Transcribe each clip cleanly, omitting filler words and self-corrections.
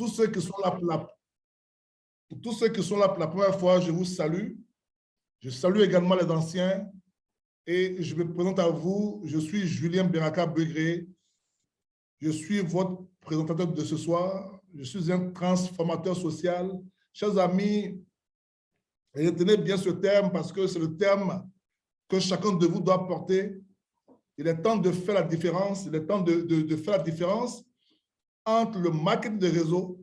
tous ceux qui sont là pour tous ceux qui sont là pour la première fois, je vous salue. Je salue également les anciens et je me présente à vous. Je suis Julien Beraka Begré. Je suis votre présentateur de ce soir. Je suis un transformateur social. Chers amis, retenez bien ce terme parce que c'est le terme que chacun de vous doit porter. Il est temps de faire la différence. Il est temps de faire la différence entre le marketing de réseau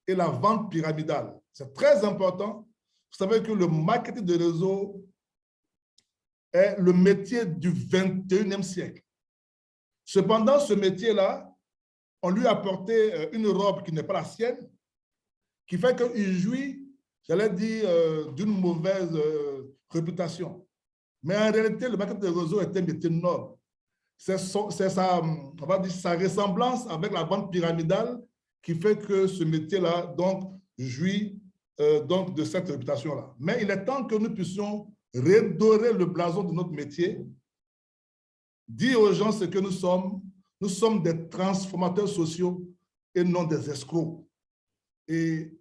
et la vente pyramidale. C'est très important. Vous savez que le marketing de réseau est le métier du 21e siècle. Cependant, ce métier-là, on lui a apporté une robe qui n'est pas la sienne, qui fait qu'il jouit, j'allais dire, d'une mauvaise réputation. Mais en réalité, le marketing de réseau est un métier noble. C'est sa, on va dire, sa ressemblance avec la vente pyramidale qui fait que ce métier-là donc jouit donc de cette réputation-là. Mais il est temps que nous puissions redorer le blason de notre métier, dire aux gens ce que nous sommes des transformateurs sociaux et non des escrocs. Et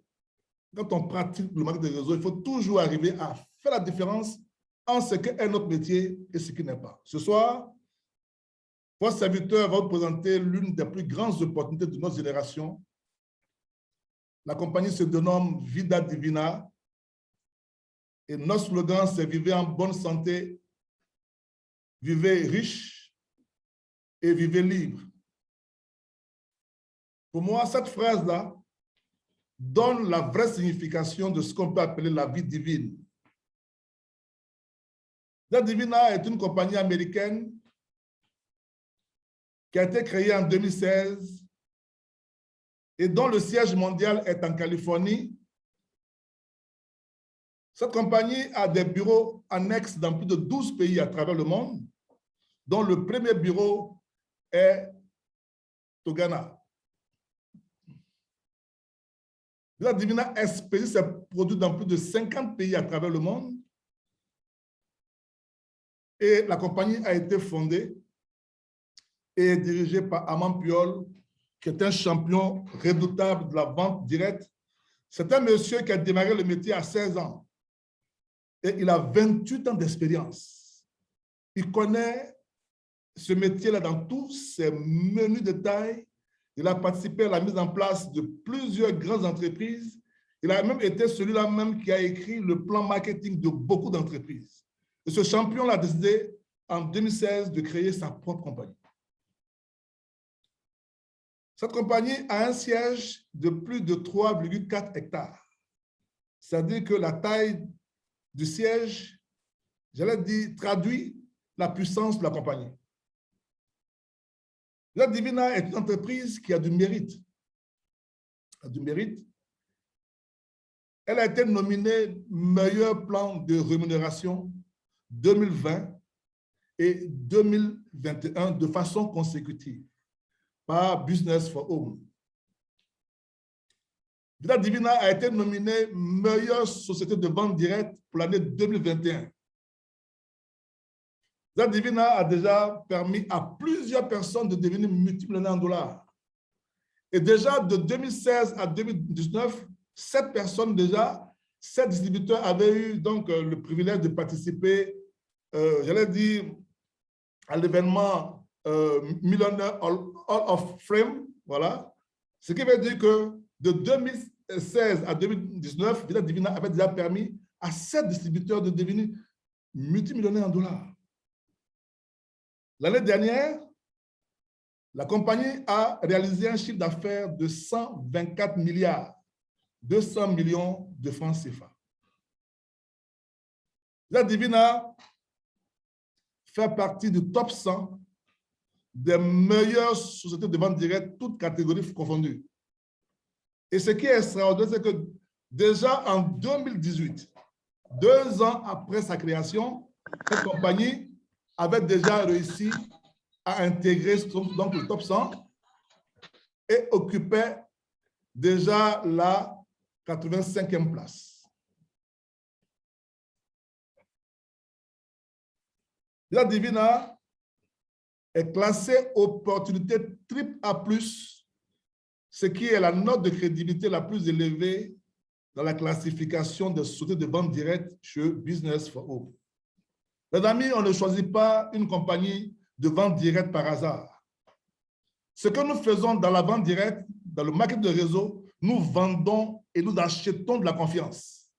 quand on pratique le marketing de réseau, il faut toujours arriver à faire la différence entre ce qu'est notre métier et ce qui n'est pas. Ce soir, votre serviteur va vous présenter l'une des plus grandes opportunités de notre génération. La compagnie se dénomme Vida Divina et notre slogan, c'est « Vivez en bonne santé, vivez riche et vivez libre ». Pour moi, cette phrase-là donne la vraie signification de ce qu'on peut appeler la vie divine. Vida Divina est une compagnie américaine qui a été créée en 2016 et dont le siège mondial est en Californie. Cette compagnie a des bureaux annexes dans plus de 12 pays à travers le monde, dont le premier bureau est au Ghana. Vida Divina expédie ses produits dans plus de 50 pays à travers le monde et la compagnie a été fondée et dirigée par Aman Piol, qui est un champion redoutable de la vente directe. C'est un monsieur qui a démarré le métier à 16 ans et il a 28 ans d'expérience. Il connaît ce métier-là dans tous ses menus détails. Il a participé à la mise en place de plusieurs grandes entreprises. Il a même été celui-là même qui a écrit le plan marketing de beaucoup d'entreprises. Et ce champion-là a décidé en 2016 de créer sa propre compagnie. Cette compagnie a un siège de plus de 3,4 hectares. C'est-à-dire que la taille du siège, j'allais dire, traduit la puissance de la compagnie. Vida Divina est une entreprise qui a du mérite. Elle a été nominée meilleur plan de rémunération 2020 et 2021 de façon consécutive par Business for Home. Vida Divina a été nominée meilleure société de vente directe pour l'année 2021. Vida Divina a déjà permis à plusieurs personnes de devenir multimillionnaires en dollars. Et déjà de 2016 à 2019, 7 personnes déjà, 7 distributeurs avaient eu donc le privilège de participer, j'allais dire, à l'événement Millionaire Hall of Fame, voilà. Ce qui veut dire que de 2016 à 2019, Vida Divina avait déjà permis à 7 distributeurs de devenir multimillionnaires en dollars. L'année dernière, la compagnie a réalisé un chiffre d'affaires de 124 milliards, 200 millions de francs CFA. Vida Divina fait partie du top 100 des meilleures sociétés de vente directe, toutes catégories confondues. Et ce qui est extraordinaire, c'est que déjà en 2018, 2 ans après sa création, cette compagnie avait déjà réussi à intégrer donc le top 100 et occupait déjà la 85e place. Vida Divina est classée opportunité AAA+ ce qui est la note de crédibilité la plus élevée dans la classification des sociétés de vente directe chez Business for Hope. Les amis, on ne choisit pas une compagnie de vente directe par hasard. Ce que nous faisons dans la vente directe, dans le marketing de réseau, nous vendons et nous achetons de la confiance.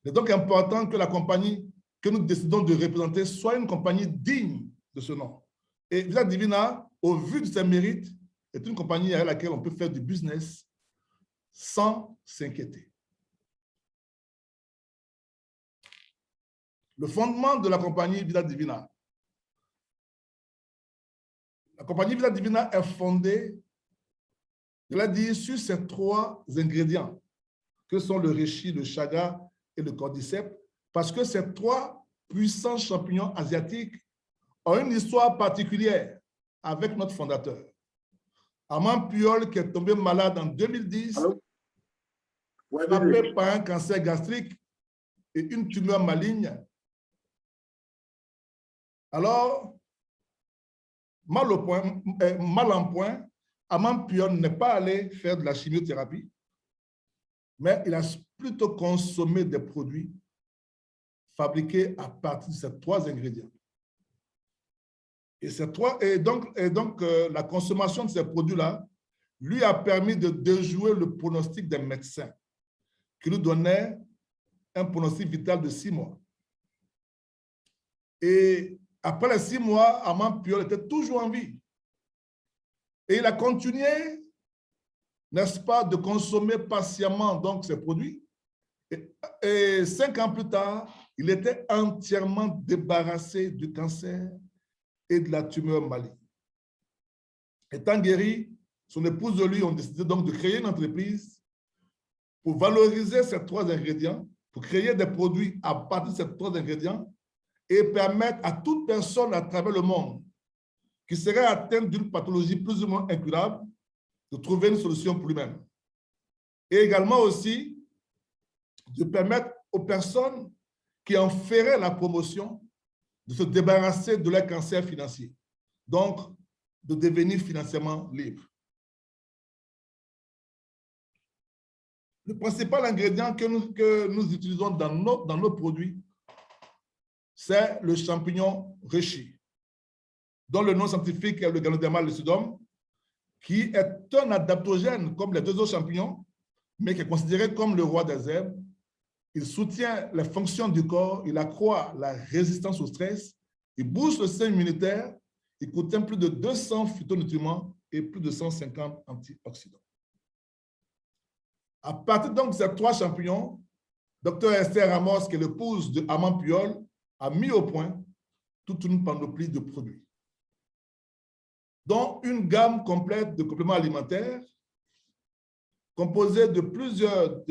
Il est donc important que la compagnie que nous décidons de représenter soit une compagnie digne de ce nom. Et Vita Divina, au vu de ses mérites, est une compagnie avec laquelle on peut faire du business sans s'inquiéter. Le fondement de la compagnie Vita Divina. La compagnie Vita Divina est fondée, je l'ai dit, sur ces 3 ingrédients, que sont le reishi, le chaga et le cordyceps, parce que ces 3 puissants champignons asiatiques ont une histoire particulière avec notre fondateur. Armand Puyol, qui est tombé malade en 2010, frappé par un cancer gastrique et une tumeur maligne. Alors, mal en point, Armand Puyol n'est pas allé faire de la chimiothérapie, mais il a plutôt consommé des produits fabriqués à partir de ces 3 ingrédients. Et donc, la consommation de ces produits-là lui a permis de déjouer le pronostic des médecins qui nous donnaient un pronostic vital de 6 mois. Et après les 6 mois, Armand Puyol était toujours en vie. Et il a continué, n'est-ce pas, de consommer patiemment donc, ces produits. Et 5 ans plus tard, il était entièrement débarrassé du cancer et de la tumeur maligne. Étant guéri, son épouse et lui ont décidé donc de créer une entreprise pour valoriser ces 3 ingrédients, pour créer des produits à partir de ces 3 ingrédients et permettre à toute personne à travers le monde qui serait atteinte d'une pathologie plus ou moins incurable de trouver une solution pour lui-même. Et également aussi de permettre aux personnes qui en feraient la promotion de se débarrasser de leur cancer financier, donc de devenir financièrement libre. Le principal ingrédient que nous utilisons dans nos produits, c'est le champignon reishi, dont le nom scientifique est le Ganoderma lucidum, qui est un adaptogène comme les 2 autres champignons, mais qui est considéré comme le roi des herbes. Il soutient les fonctions du corps, il accroît la résistance au stress, il booste le système immunitaire, il contient plus de 200 phytonutriments et plus de 150 antioxydants. À partir donc de ces 3 champignons, Dr Esther Ramos, qui est l'épouse de Armand Puyol, a mis au point toute une panoplie de produits, dont une gamme complète de compléments alimentaires composée de plusieurs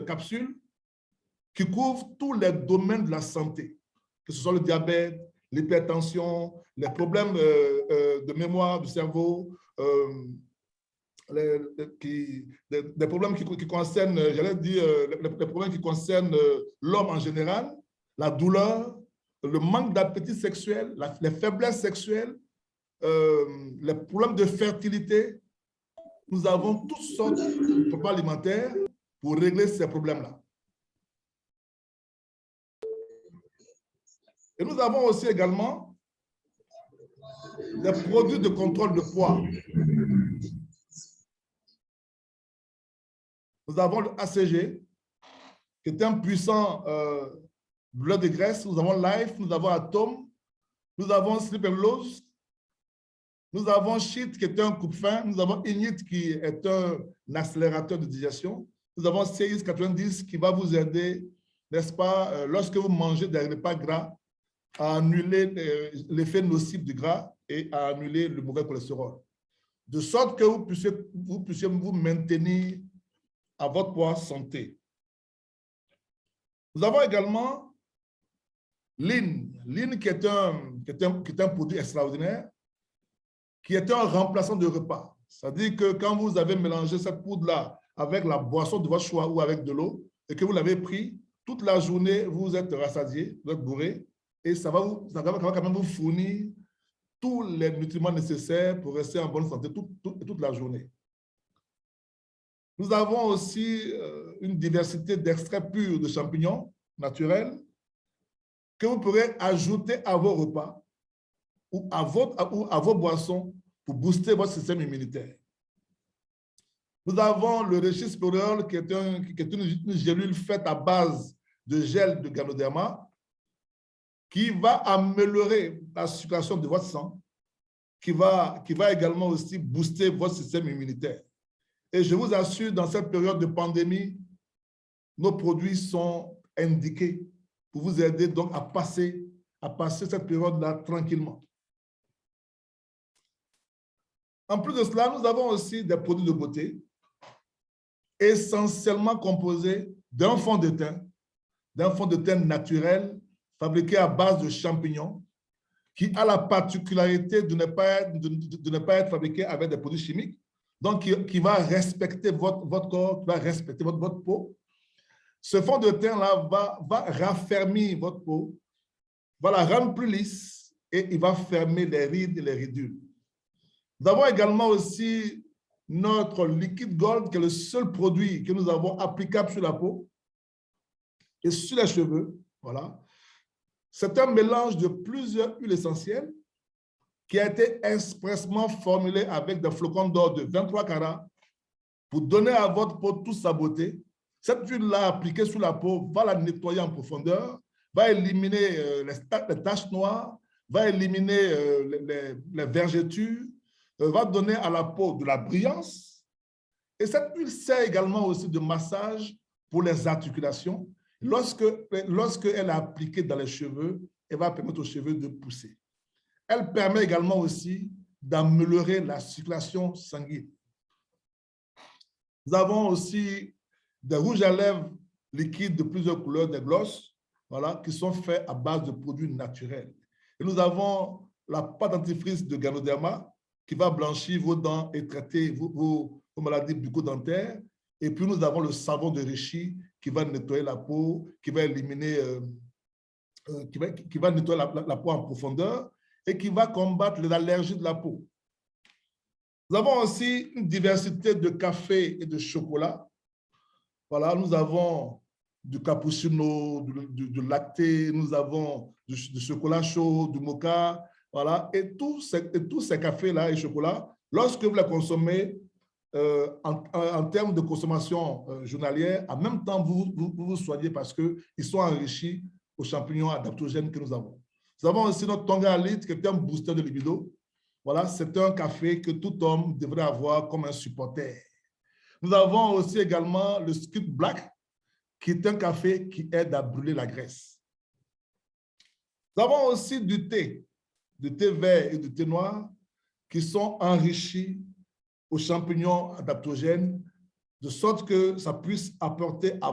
capsules qui couvrent tous les domaines de la santé, que ce soit le diabète, l'hypertension, les problèmes de mémoire du cerveau, des problèmes qui concernent, les problèmes qui concernent l'homme en général, la douleur, le manque d'appétit sexuel, les faiblesses sexuelles, les problèmes de fertilité. Nous avons toutes sortes de compléments alimentaires pour régler ces problèmes-là. Et nous avons aussi également des produits de contrôle de poids. Nous avons le ACG, qui est un puissant brûleur de graisse. Nous avons Life, nous avons Atom, nous avons Sleep and Loss, nous avons Sheet, qui est un coupe-faim, nous avons Init, qui est un accélérateur de digestion, nous avons CX 90, qui va vous aider, n'est-ce pas, lorsque vous mangez des repas gras, à annuler l'effet nocif du gras et à annuler le mauvais cholestérol. De sorte que vous puissiez vous maintenir à votre poids santé. Nous avons également Lean. Lean qui est un produit extraordinaire, qui est un remplaçant de repas. C'est-à-dire que quand vous avez mélangé cette poudre-là avec la boisson de votre choix ou avec de l'eau, et que vous l'avez pris, toute la journée, vous êtes rassasié, vous êtes bourré, et ça va quand même vous fournir tous les nutriments nécessaires pour rester en bonne santé toute la journée. Nous avons aussi une diversité d'extraits purs de champignons naturels que vous pourrez ajouter à vos repas ou à vos boissons pour booster votre système immunitaire. Nous avons le Reshisperiol qui est une gélule faite à base de gel de Ganoderma qui va améliorer la circulation de votre sang, qui va également aussi booster votre système immunitaire. Et je vous assure, dans cette période de pandémie, nos produits sont indiqués pour vous aider donc à passer cette période-là tranquillement. En plus de cela, nous avons aussi des produits de beauté essentiellement composés d'un fond de teint naturel fabriqué à base de champignons qui a la particularité de ne pas être fabriqué avec des produits chimiques, donc qui va respecter votre corps, qui va respecter votre peau. Ce fond de teint-là va raffermir votre peau, va la rendre plus lisse et il va fermer les rides et les ridules. Nous avons également aussi notre liquide gold, qui est le seul produit que nous avons applicable sur la peau et sur les cheveux. Voilà. C'est un mélange de plusieurs huiles essentielles qui a été expressément formulé avec des flocons d'or de 23 carats pour donner à votre peau toute sa beauté. Cette huile-là appliquée sur la peau va la nettoyer en profondeur, va éliminer les taches noires, va éliminer les vergetures, va donner à la peau de la brillance. Et cette huile sert également aussi de massage pour les articulations. Lorsqu'elle est appliquée dans les cheveux, elle va permettre aux cheveux de pousser. Elle permet également aussi d'améliorer la circulation sanguine. Nous avons aussi des rouges à lèvres liquides de plusieurs couleurs, des glosses, voilà, qui sont faits à base de produits naturels. Et nous avons la pâte dentifrice de Ganoderma qui va blanchir vos dents et traiter vos maladies bucco-dentaires. Et puis, nous avons le savon de Reishi qui va nettoyer la peau, qui va éliminer, qui va nettoyer la peau en profondeur et qui va combattre les allergies de la peau. Nous avons aussi une diversité de café et de chocolat. Voilà, nous avons du cappuccino, du lacté, nous avons du chocolat chaud, du mocha, voilà, et tous ces cafés-là et chocolats, lorsque vous les consommez en termes de consommation journalière, en même temps, vous vous soignez parce qu'ils sont enrichis aux champignons adaptogènes que nous avons. Nous avons aussi notre Tonga Elite, qui est un booster de libido. Voilà, c'est un café que tout homme devrait avoir comme un supporter. Nous avons aussi également le Scud Black, qui est un café qui aide à brûler la graisse. Nous avons aussi du thé vert et du thé noir, qui sont enrichis aux champignons adaptogènes, de sorte que ça puisse apporter à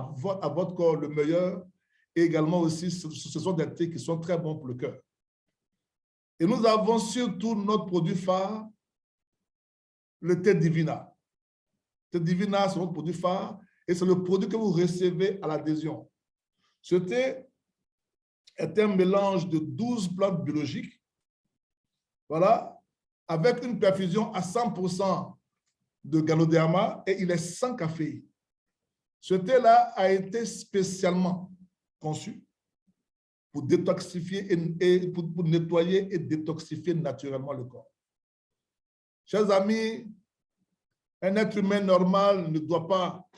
votre corps le meilleur. Et également aussi, ce sont des thés qui sont très bons pour le cœur. Et nous avons surtout notre produit phare, le thé Divina. Le thé Divina, c'est notre produit phare et c'est le produit que vous recevez à l'adhésion. Ce thé est un mélange de 12 plantes biologiques, voilà, avec une perfusion à 100% de Ganoderma et il est sans caféine. Ce thé-là a été spécialement conçu pour détoxifier et pour nettoyer et détoxifier naturellement le corps. Chers amis, un être humain normal ne doit pas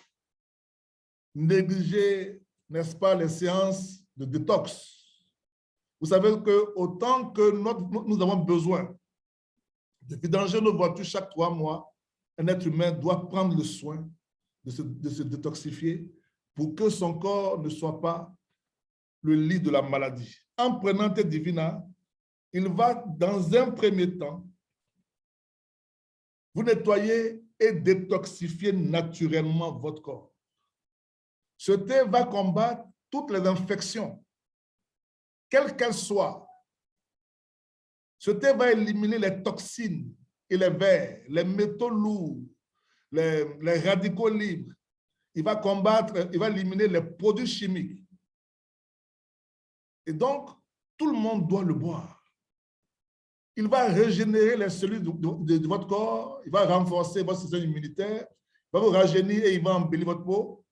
négliger, n'est-ce pas, les séances de détox. Vous savez que autant que nous avons besoin de vidanger nos voitures chaque 3 mois, un être humain doit prendre le soin de se détoxifier pour que son corps ne soit pas le lit de la maladie. En prenant Thé Divina, il va, dans un premier temps, vous nettoyer et détoxifier naturellement votre corps. Ce thé va combattre toutes les infections, quelles qu'elles soient. Ce thé va éliminer les toxines et les vers, les métaux lourds, les radicaux libres. Il va combattre, il va éliminer les produits chimiques. Et donc, tout le monde doit le boire. Il va régénérer les cellules de votre corps, il va renforcer votre système immunitaire, va vous rajeunir et il va embellir votre peau.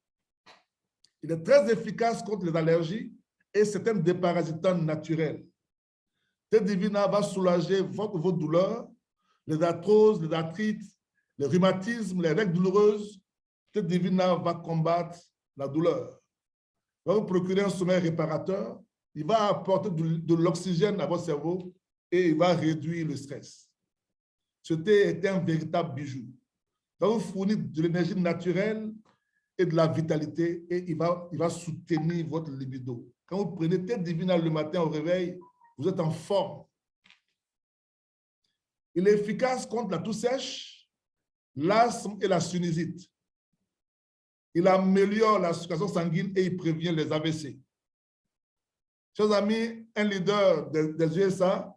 Il est très efficace contre les allergies et certains déparasitants naturels. Thé divina va soulager vos douleurs, les arthroses, les arthrites, les rhumatismes, les règles douloureuses. Thé divina va combattre la douleur. Il va vous procurer un sommeil réparateur. Il va apporter de l'oxygène à votre cerveau et il va réduire le stress. Ce thé est un véritable bijou. Il va vous fournir de l'énergie naturelle et de la vitalité et il va soutenir votre libido. Quand vous prenez thé divina le matin au réveil, vous êtes en forme. Il est efficace contre la toux sèche, l'asthme et la sinusite. Il améliore la circulation sanguine et il prévient les AVC. Chers amis, un leader des USA,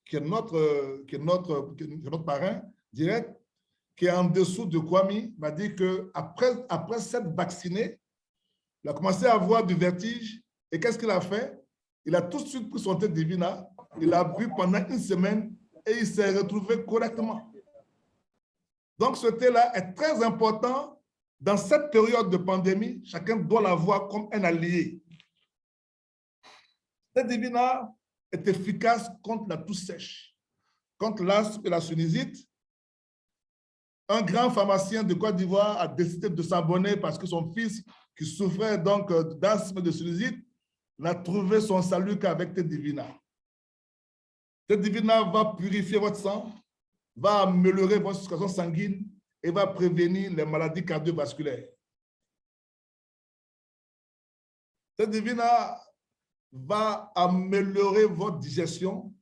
qui est notre parrain direct, qui est en dessous de Kwame, m'a dit qu'après s'être vacciné, il a commencé à avoir du vertige. Et qu'est-ce qu'il a fait? Il a tout de suite pris son thé divina, il a bu pendant une semaine et il s'est retrouvé correctement. Donc, ce thé-là est très important. Dans cette période de pandémie, chacun doit l'avoir comme un allié. Le thé divina est efficace contre la toux sèche, contre l'asthme et la sinusite. Un grand pharmacien de Côte d'Ivoire a décidé de s'abonner parce que son fils, qui souffrait donc d'asthme et de sinusite, n'a trouvé son salut qu'avec thé divina. Thé divina va purifier votre sang, va améliorer votre circulation sanguine et va prévenir les maladies cardiovasculaires. Thé divina va améliorer votre digestion,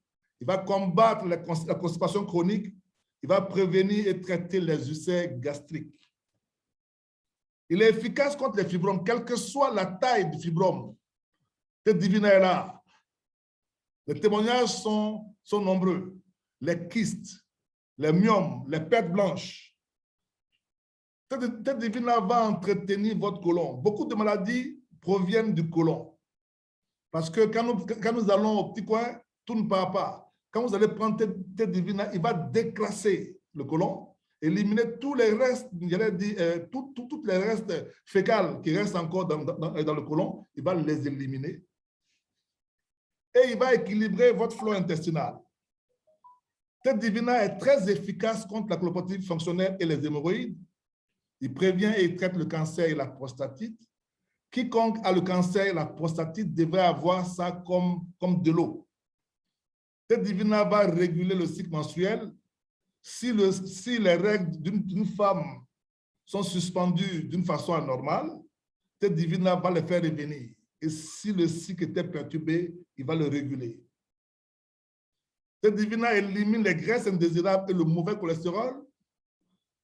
il va combattre la constipation chronique, il va prévenir et traiter les ulcères gastriques. Il est efficace contre les fibromes, quelle que soit la taille du fibrome. Thé divina est là. Les témoignages sont nombreux. Les kystes, les myomes, les pertes blanches. Thé divina va entretenir votre côlon. Beaucoup de maladies proviennent du côlon. Parce que quand nous allons au petit coin, tout ne part pas. Quand vous allez prendre thé divina, il va déclasser le côlon, éliminer tous les restes, j'allais dire, tous les restes fécales qui restent encore dans le côlon, il va les éliminer. Et il va équilibrer votre flore intestinale. Thé divina est très efficace contre la colopathie fonctionnelle et les hémorroïdes. Il prévient et il traite le cancer et la prostatite. Quiconque a le cancer et la prostatite devrait avoir ça comme de l'eau. Thé divina va réguler le cycle menstruel. Si les règles d'une femme sont suspendues d'une façon anormale, Thé divina va les faire revenir. Et si le cycle était perturbé, il va le réguler. Thé divina élimine les graisses indésirables et le mauvais cholestérol.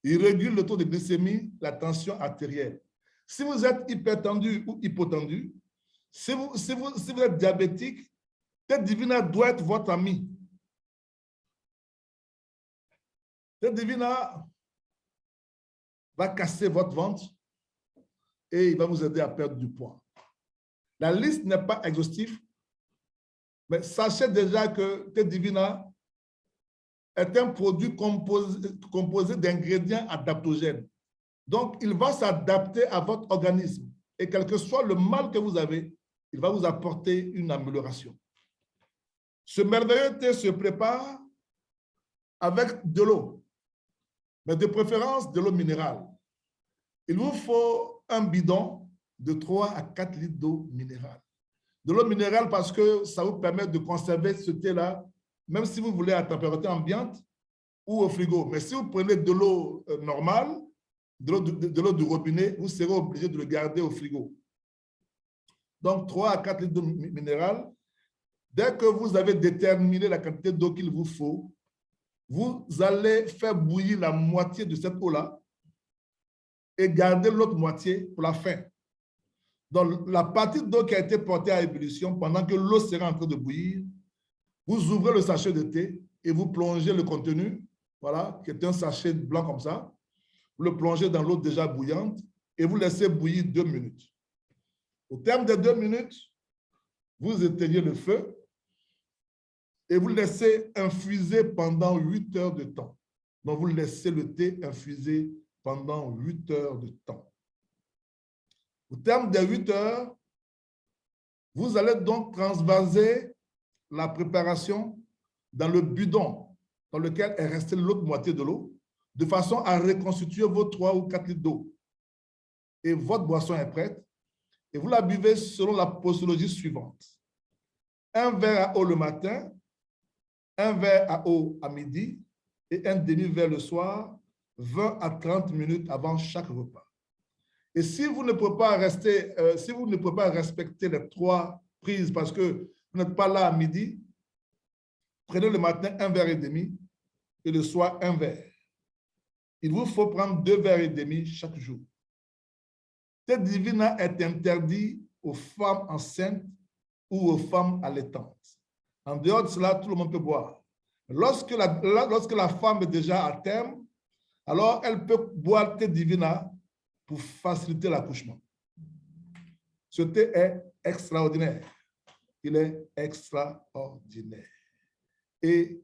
Il régule le taux de glycémie, la tension artérielle. Si vous êtes hypertendu ou hypotendu, si vous êtes diabétique, Thé divina doit être votre ami. Thé divina va casser votre ventre et il va vous aider à perdre du poids. La liste n'est pas exhaustive, mais sachez déjà que Thé divina est un produit composé d'ingrédients adaptogènes. Donc, il va s'adapter à votre organisme. Et quel que soit le mal que vous avez, il va vous apporter une amélioration. Ce merveilleux thé se prépare avec de l'eau, mais de préférence de l'eau minérale. Il vous faut un bidon de 3 à 4 litres d'eau minérale. De l'eau minérale parce que ça vous permet de conserver ce thé-là, même si vous voulez à température ambiante ou au frigo. Mais si vous prenez de l'eau normale, de l'eau du robinet, vous serez obligé de le garder au frigo. Donc, 3 à 4 litres d'eau minérale. Dès que vous avez déterminé la quantité d'eau qu'il vous faut, vous allez faire bouillir la moitié de cette eau-là et garder l'autre moitié pour la fin. Donc, la partie d'eau qui a été portée à ébullition, pendant que l'eau sera en train de bouillir, vous ouvrez le sachet de thé et vous plongez le contenu, voilà, qui est un sachet blanc comme ça. Vous le plongez dans l'eau déjà bouillante et vous laissez bouillir 2 minutes. Au terme des 2 minutes, vous éteignez le feu et vous laissez infuser pendant 8 heures de temps. Donc, vous laissez le thé infuser pendant 8 heures de temps. Au terme des 8 heures, vous allez donc transvaser la préparation dans le bidon dans lequel est restée l'autre moitié de l'eau, de façon à reconstituer vos 3 ou 4 litres d'eau. Et votre boisson est prête. Et vous la buvez selon la posologie suivante. Un verre à eau le matin, un verre à eau à midi et un demi-verre le soir, 20 à 30 minutes avant chaque repas. Et si vous ne pouvez pas respecter les 3 prises parce que vous n'êtes pas là à midi, prenez le matin un verre et demi et le soir un verre. Il vous faut prendre 2 verres et demi chaque jour. Thé divina est interdit aux femmes enceintes ou aux femmes allaitantes. En dehors de cela, tout le monde peut boire. Lorsque la femme est déjà à terme, alors elle peut boire thé divina pour faciliter l'accouchement. Ce thé est extraordinaire. Il est extraordinaire. Et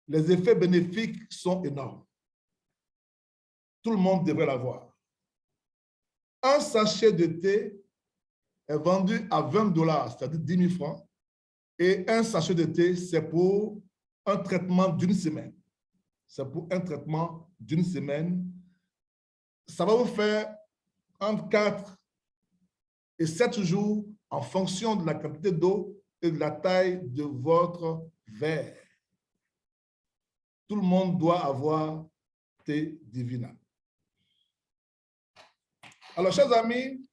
les effets bénéfiques sont énormes. Tout le monde devrait l'avoir. Un sachet de thé est vendu à 20 $, c'est-à-dire 10 000 francs. Et un sachet de thé, c'est pour un traitement d'une semaine. C'est pour un traitement d'une semaine. Ça va vous faire entre 4 et 7 jours en fonction de la quantité d'eau et de la taille de votre verre. Tout le monde doit avoir thé divina. Alors, chers amis,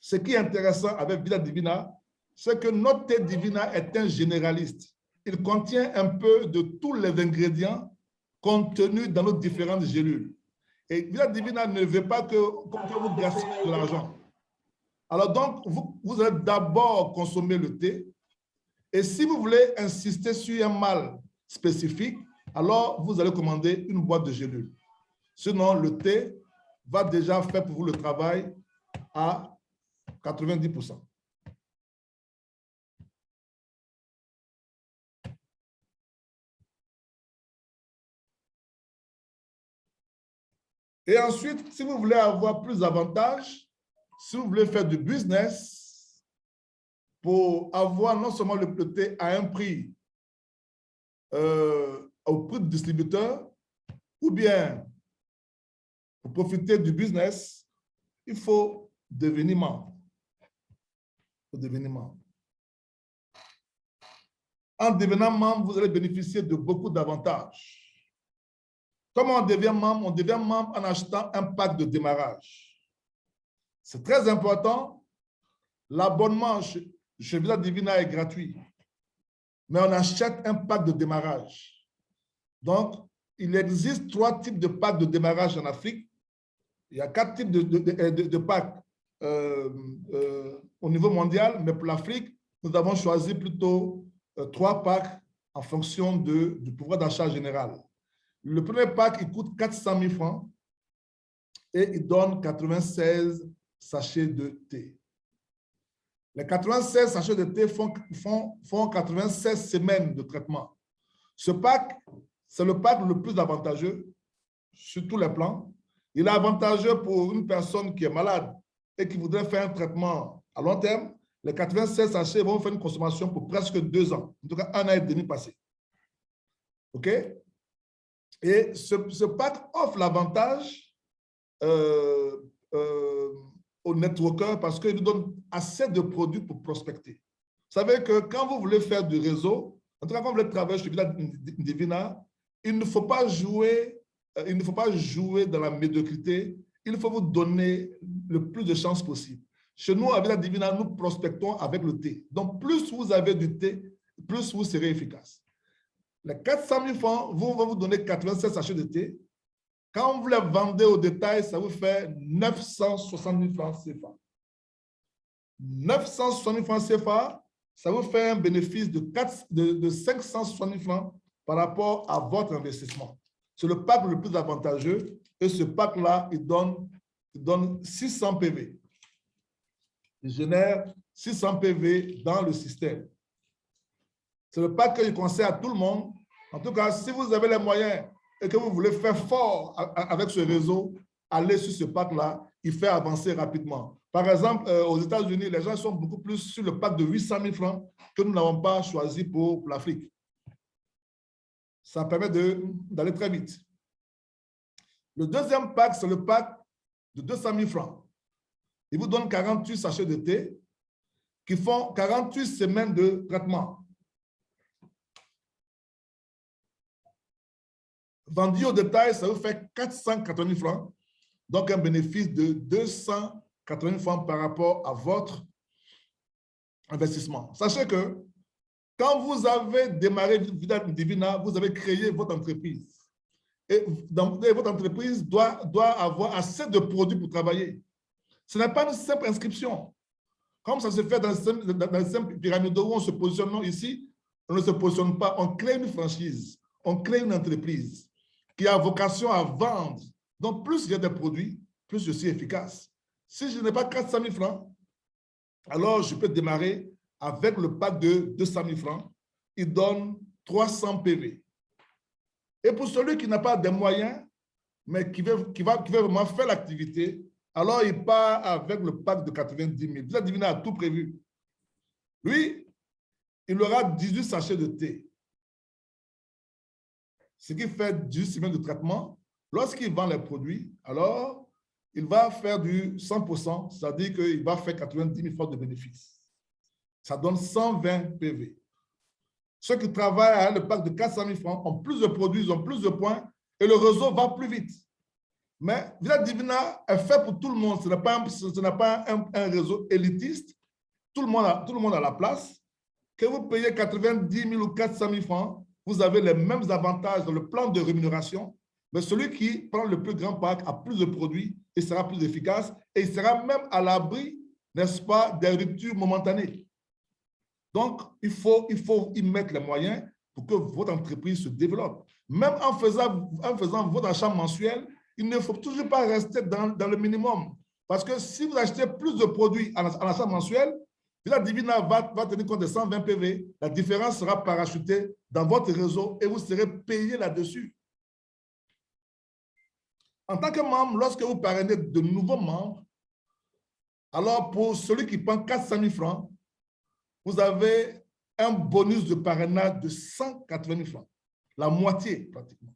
ce qui est intéressant avec Vida Divina, c'est que notre thé divina est un généraliste. Il contient un peu de tous les ingrédients contenus dans nos différentes gélules. Et Vida Divina ne veut pas que vous gaspillez de l'argent. Alors donc, vous allez d'abord consommer le thé. Et si vous voulez insister sur un mal spécifique, alors vous allez commander une boîte de gélules. Sinon, le thé va déjà faire pour vous le travail à 90%. Et ensuite, si vous voulez avoir plus d'avantages, si vous voulez faire du business pour avoir non seulement le thé à un prix au prix du distributeur, ou bien pour profiter du business, il faut devenir membre. Il faut devenir membre. En devenant membre, vous allez bénéficier de beaucoup d'avantages. Comment on devient membre? On devient membre en achetant un pack de démarrage. C'est très important. L'abonnement chez Vida Divina est gratuit, mais on achète un pack de démarrage. Donc, il existe 3 types de packs de démarrage en Afrique. Il y a 4 types de packs au niveau mondial, mais pour l'Afrique, nous avons choisi plutôt 3 packs en fonction du pouvoir d'achat général. Le premier pack, il coûte 400 000 francs et il donne 96 sachets de thé. Les 96 sachets de thé font 96 semaines de traitement. Ce pack, c'est le pack le plus avantageux sur tous les plans. Il est avantageux pour une personne qui est malade et qui voudrait faire un traitement à long terme. Les 96 sachets vont faire une consommation pour presque 2 ans, en tout cas 1 an et demi passé. OK? Et ce pack offre l'avantage aux networkers parce qu'il nous donne assez de produits pour prospecter. Vous savez que quand vous voulez faire du réseau, en tout cas quand vous voulez travailler chez Vida Divina, il ne faut pas jouer dans la médiocrité, il faut vous donner le plus de chances possible. Chez nous, à Vida Divina, nous prospectons avec le thé. Donc, plus vous avez du thé, plus vous serez efficace. Les 400 000 francs vont vous donner 87 sachets de thé. Quand vous les vendez au détail, ça vous fait 960 000 francs CFA. 960 000 francs CFA, ça vous fait un bénéfice de 560 000 francs par rapport à votre investissement. C'est le pack le plus avantageux et ce pack-là, il donne 600 PV. Il génère 600 PV dans le système. C'est le pack que je conseille à tout le monde. En tout cas, si vous avez les moyens et que vous voulez faire fort avec ce réseau, allez sur ce pack-là, il fait avancer rapidement. Par exemple, aux États-Unis, les gens sont beaucoup plus sur le pack de 800 000 francs que nous n'avons pas choisi pour l'Afrique. Ça permet d'aller très vite. Le deuxième pack, c'est le pack de 200 000 francs. Il vous donne 48 sachets de thé qui font 48 semaines de traitement. Vendu au détail, ça vous fait 480 000 francs, donc un bénéfice de 280 000 francs par rapport à votre investissement. Sachez que quand vous avez démarré Vida Divina, vous avez créé votre entreprise. Et votre entreprise doit avoir assez de produits pour travailler. Ce n'est pas une simple inscription. Comme ça se fait dans le simple pyramide où on se positionne ici, on ne se positionne pas, on crée une franchise, on crée une entreprise qui a vocation à vendre. Donc, plus il y a de produits, plus je suis efficace. Si je n'ai pas 400 000 francs, alors je peux démarrer avec le pack de 200 000 francs. Il donne 300 PV. Et pour celui qui n'a pas de moyens, mais qui veut vraiment faire l'activité, alors il part avec le pack de 90 000. Vida Divina a tout prévu. Lui, il aura 18 sachets de thé. Ce qui fait 18 semaines de traitement. Lorsqu'il vend les produits, alors il va faire du 100%, c'est-à-dire qu'il va faire 90 000 francs de bénéfices. Ça donne 120 PV. Ceux qui travaillent à le pack de 400 000 francs ont plus de produits, ils ont plus de points et le réseau va plus vite. Mais Vida Divina est fait pour tout le monde. Ce n'est pas un réseau élitiste. Tout le monde a la place. Que vous payez 90 000 ou 400 000 francs, vous avez les mêmes avantages dans le plan de rémunération. Mais celui qui prend le plus grand pack a plus de produits et sera plus efficace et il sera même à l'abri, n'est-ce pas, des ruptures momentanées. Donc, il faut y mettre les moyens pour que votre entreprise se développe. Même en faisant votre achat mensuel, il ne faut toujours pas rester dans le minimum. Parce que si vous achetez plus de produits en achat mensuel, Vida Divina va tenir compte de 120 PV. La différence sera parachutée dans votre réseau et vous serez payé là-dessus. En tant que membre, lorsque vous parrainez de nouveaux membres, alors pour celui qui prend 400 000 francs, vous avez un bonus de parrainage de 180 000 francs, la moitié pratiquement,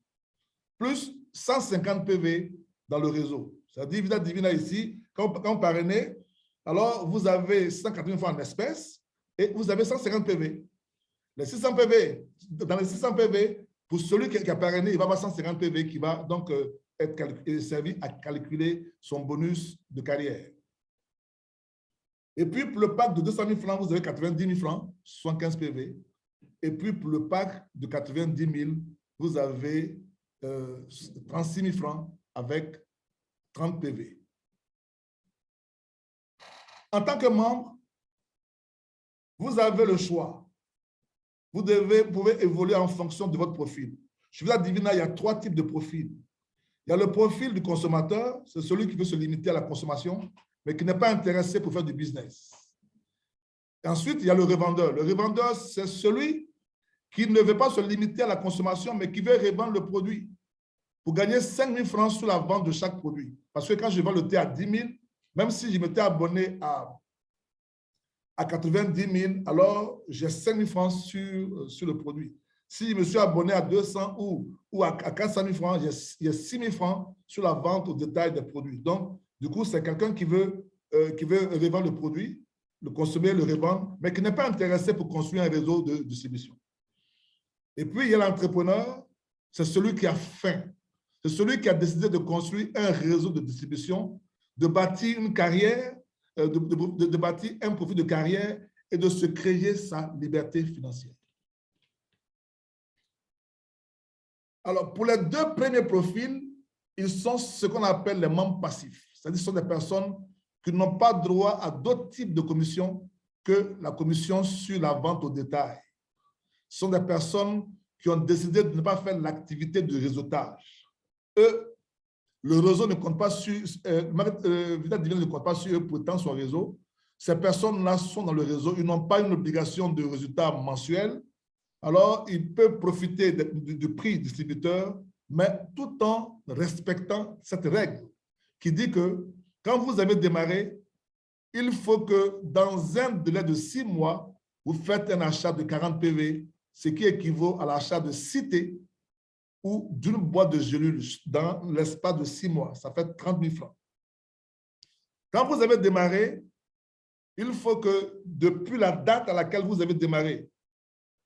plus 150 PV dans le réseau. C'est-à-dire, Vida Divina ici, quand vous parrainez, alors vous avez 180 000 francs en espèces et vous avez 150 PV. Les 600 PV, dans les 600 PV, pour celui qui a parrainé, il va avoir 150 PV qui va donc être servi à calculer son bonus de carrière. Et puis, pour le pack de 200 000 francs, vous avez 90 000 francs, 75 PV. Et puis, pour le pack de 90 000, vous avez 36 000 francs avec 30 PV. En tant que membre, vous avez le choix. Vous pouvez évoluer en fonction de votre profil. Chez Vida Divina, il y a 3 types de profils. Il y a le profil du consommateur, c'est celui qui veut se limiter à la consommation, mais qui n'est pas intéressé pour faire du business. Et ensuite, il y a le revendeur. Le revendeur, c'est celui qui ne veut pas se limiter à la consommation, mais qui veut revendre le produit pour gagner 5 000 francs sur la vente de chaque produit. Parce que quand je vends le thé à 10 000, même si je m'étais abonné à 90 000, alors j'ai 5 000 francs sur le produit. Si je me suis abonné à 200 ou à 400 000 francs, il y a 6 000 francs sur la vente au détail des produits. Donc, du coup, c'est quelqu'un qui veut revendre le produit, le consommer, le revendre, mais qui n'est pas intéressé pour construire un réseau de distribution. Et puis, il y a l'entrepreneur, c'est celui qui a faim. C'est celui qui a décidé de construire un réseau de distribution, de bâtir une carrière, de bâtir un profit de carrière et de se créer sa liberté financière. Alors, pour les 2 premiers profils, ils sont ce qu'on appelle les membres passifs. C'est-à-dire que ce sont des personnes qui n'ont pas droit à d'autres types de commissions que la commission sur la vente au détail. Ce sont des personnes qui ont décidé de ne pas faire l'activité de réseautage. Eux, le réseau ne compte pas sur, Vida Divina ne compte pas sur eux pour étendre son réseau. Ces personnes-là sont dans le réseau, ils n'ont pas une obligation de résultat mensuel. Alors, ils peuvent profiter du prix distributeur mais tout en respectant cette règle qui dit que quand vous avez démarré, il faut que dans un délai de 6 mois, vous faites un achat de 40 PV, ce qui équivaut à l'achat de 6 thés ou d'une boîte de gélules dans l'espace de 6 mois. Ça fait 30 000 francs. Quand vous avez démarré, il faut que depuis la date à laquelle vous avez démarré,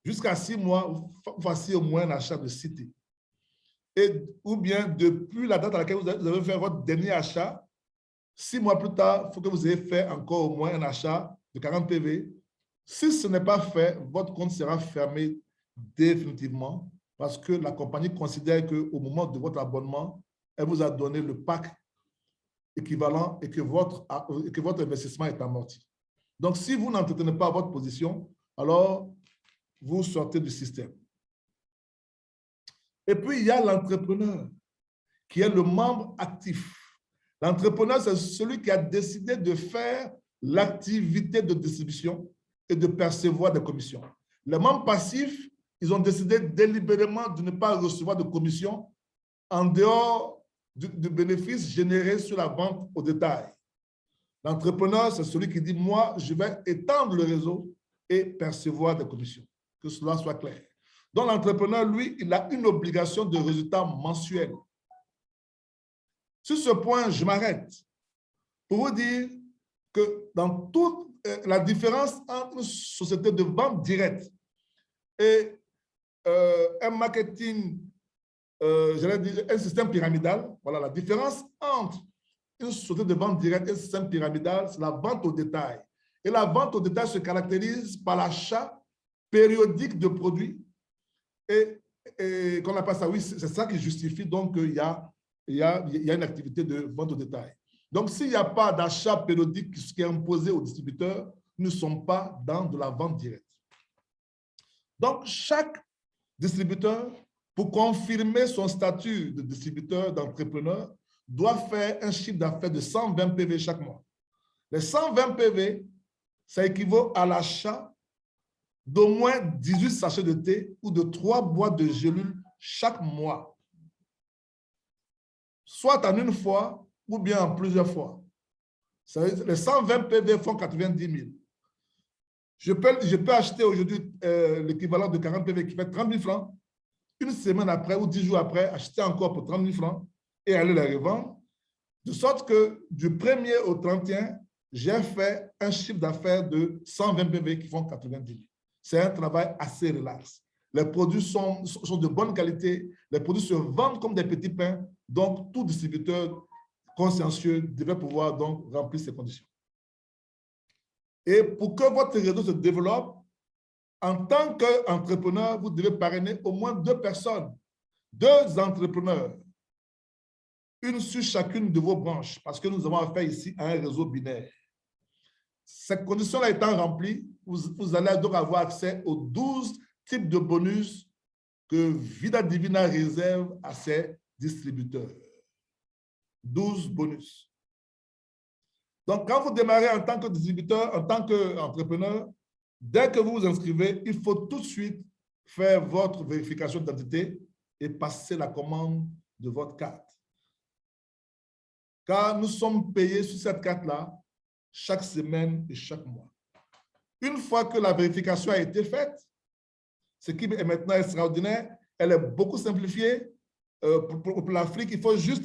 jusqu'à 6 mois, vous fassiez au moins un achat de 6 thés. Ou bien depuis la date à laquelle vous avez fait votre dernier achat, 6 mois plus tard, il faut que vous ayez fait encore au moins un achat de 40 PV. Si ce n'est pas fait, votre compte sera fermé définitivement parce que la compagnie considère qu'au moment de votre abonnement, elle vous a donné le pack équivalent et que votre investissement est amorti. Donc, si vous n'entretenez pas votre position, alors vous sortez du système. Et puis, il y a l'entrepreneur qui est le membre actif. L'entrepreneur, c'est celui qui a décidé de faire l'activité de distribution et de percevoir des commissions. Les membres passifs, ils ont décidé délibérément de ne pas recevoir de commissions en dehors du bénéfice généré sur la vente au détail. L'entrepreneur, c'est celui qui dit, moi, je vais étendre le réseau et percevoir des commissions. Que cela soit clair. Donc, l'entrepreneur, lui, il a une obligation de résultat mensuel. Sur ce point, je m'arrête pour vous dire que dans toute la différence entre une société de vente directe et un marketing, j'allais dire un système pyramidal, voilà, la différence entre une société de vente directe et un système pyramidal, c'est la vente au détail. Et la vente au détail se caractérise par l'achat périodique de produits et qu'on appelle ça, oui, c'est ça qui justifie donc qu'il y a une activité de vente au détail. Donc, s'il n'y a pas d'achat périodique qui est imposé aux distributeurs, nous ne sommes pas dans de la vente directe. Donc, chaque distributeur, pour confirmer son statut de distributeur, d'entrepreneur, doit faire un chiffre d'affaires de 120 PV chaque mois. Les 120 PV, ça équivaut à l'achat d'au moins 18 sachets de thé ou de 3 boîtes de gélules chaque mois. Soit en une fois ou bien en plusieurs fois. Les 120 PV font 90 000. Je peux acheter aujourd'hui l'équivalent de 40 PV qui fait 30 000 francs. Une semaine après ou 10 jours après, acheter encore pour 30 000 francs et aller les revendre. De sorte que du 1er au 31, j'ai fait un chiffre d'affaires de 120 PV qui font 90 000. C'est un travail assez relax. Les produits sont de bonne qualité. Les produits se vendent comme des petits pains. Donc, tout distributeur consciencieux devait pouvoir donc remplir ces conditions. Et pour que votre réseau se développe, en tant qu'entrepreneur, vous devez parrainer au moins 2 personnes, 2 entrepreneurs, une sur chacune de vos branches, parce que nous avons affaire ici à un réseau binaire. Cette condition-là étant remplie, vous allez donc avoir accès aux 12 types de bonus que Vida Divina réserve à ses distributeurs. 12 bonus. Donc, quand vous démarrez en tant que distributeur, en tant qu'entrepreneur, dès que vous vous inscrivez, il faut tout de suite faire votre vérification d'identité et passer la commande de votre carte. Car nous sommes payés sur cette carte-là chaque semaine et chaque mois. Une fois que la vérification a été faite, ce qui est maintenant extraordinaire, elle est beaucoup simplifiée. Pour l'Afrique, il faut juste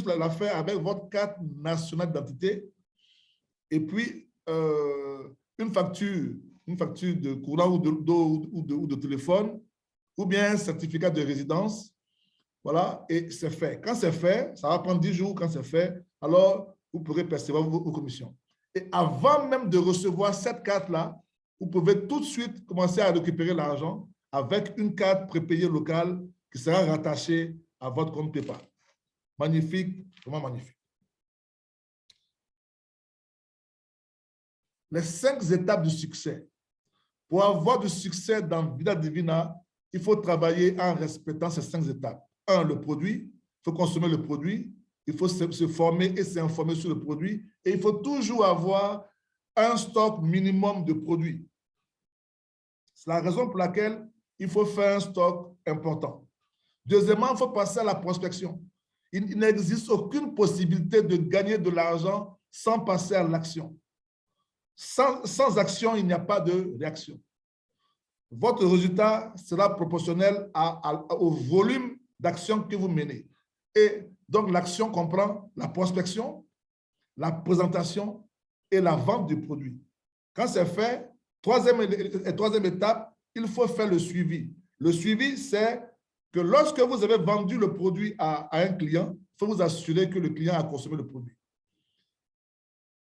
la faire avec votre carte nationale d'identité et puis une facture de courant ou de téléphone ou bien un certificat de résidence. Voilà, et c'est fait. Quand c'est fait, ça va prendre 10 jours. Quand c'est fait, alors vous pourrez percevoir vos commissions. Et avant même de recevoir cette carte-là, vous pouvez tout de suite commencer à récupérer l'argent avec une carte prépayée locale qui sera rattachée à votre compte PayPal. Magnifique, vraiment magnifique. Les 5 étapes du succès. Pour avoir du succès dans Vida Divina, il faut travailler en respectant ces 5 étapes. 1, le produit. Il faut consommer le produit. Il faut se former et s'informer sur le produit. Et il faut toujours avoir un stock minimum de produits. C'est la raison pour laquelle il faut faire un stock important. Deuxièmement, il faut passer à la prospection. Il n'existe aucune possibilité de gagner de l'argent sans passer à l'action. Sans action, il n'y a pas de réaction. Votre résultat sera proportionnel au volume d'action que vous menez. Et donc, l'action comprend la prospection, la présentation et la vente du produit. Quand c'est fait, troisième étape, il faut faire le suivi. Le suivi, c'est que lorsque vous avez vendu le produit à un client, il faut vous assurer que le client a consommé le produit.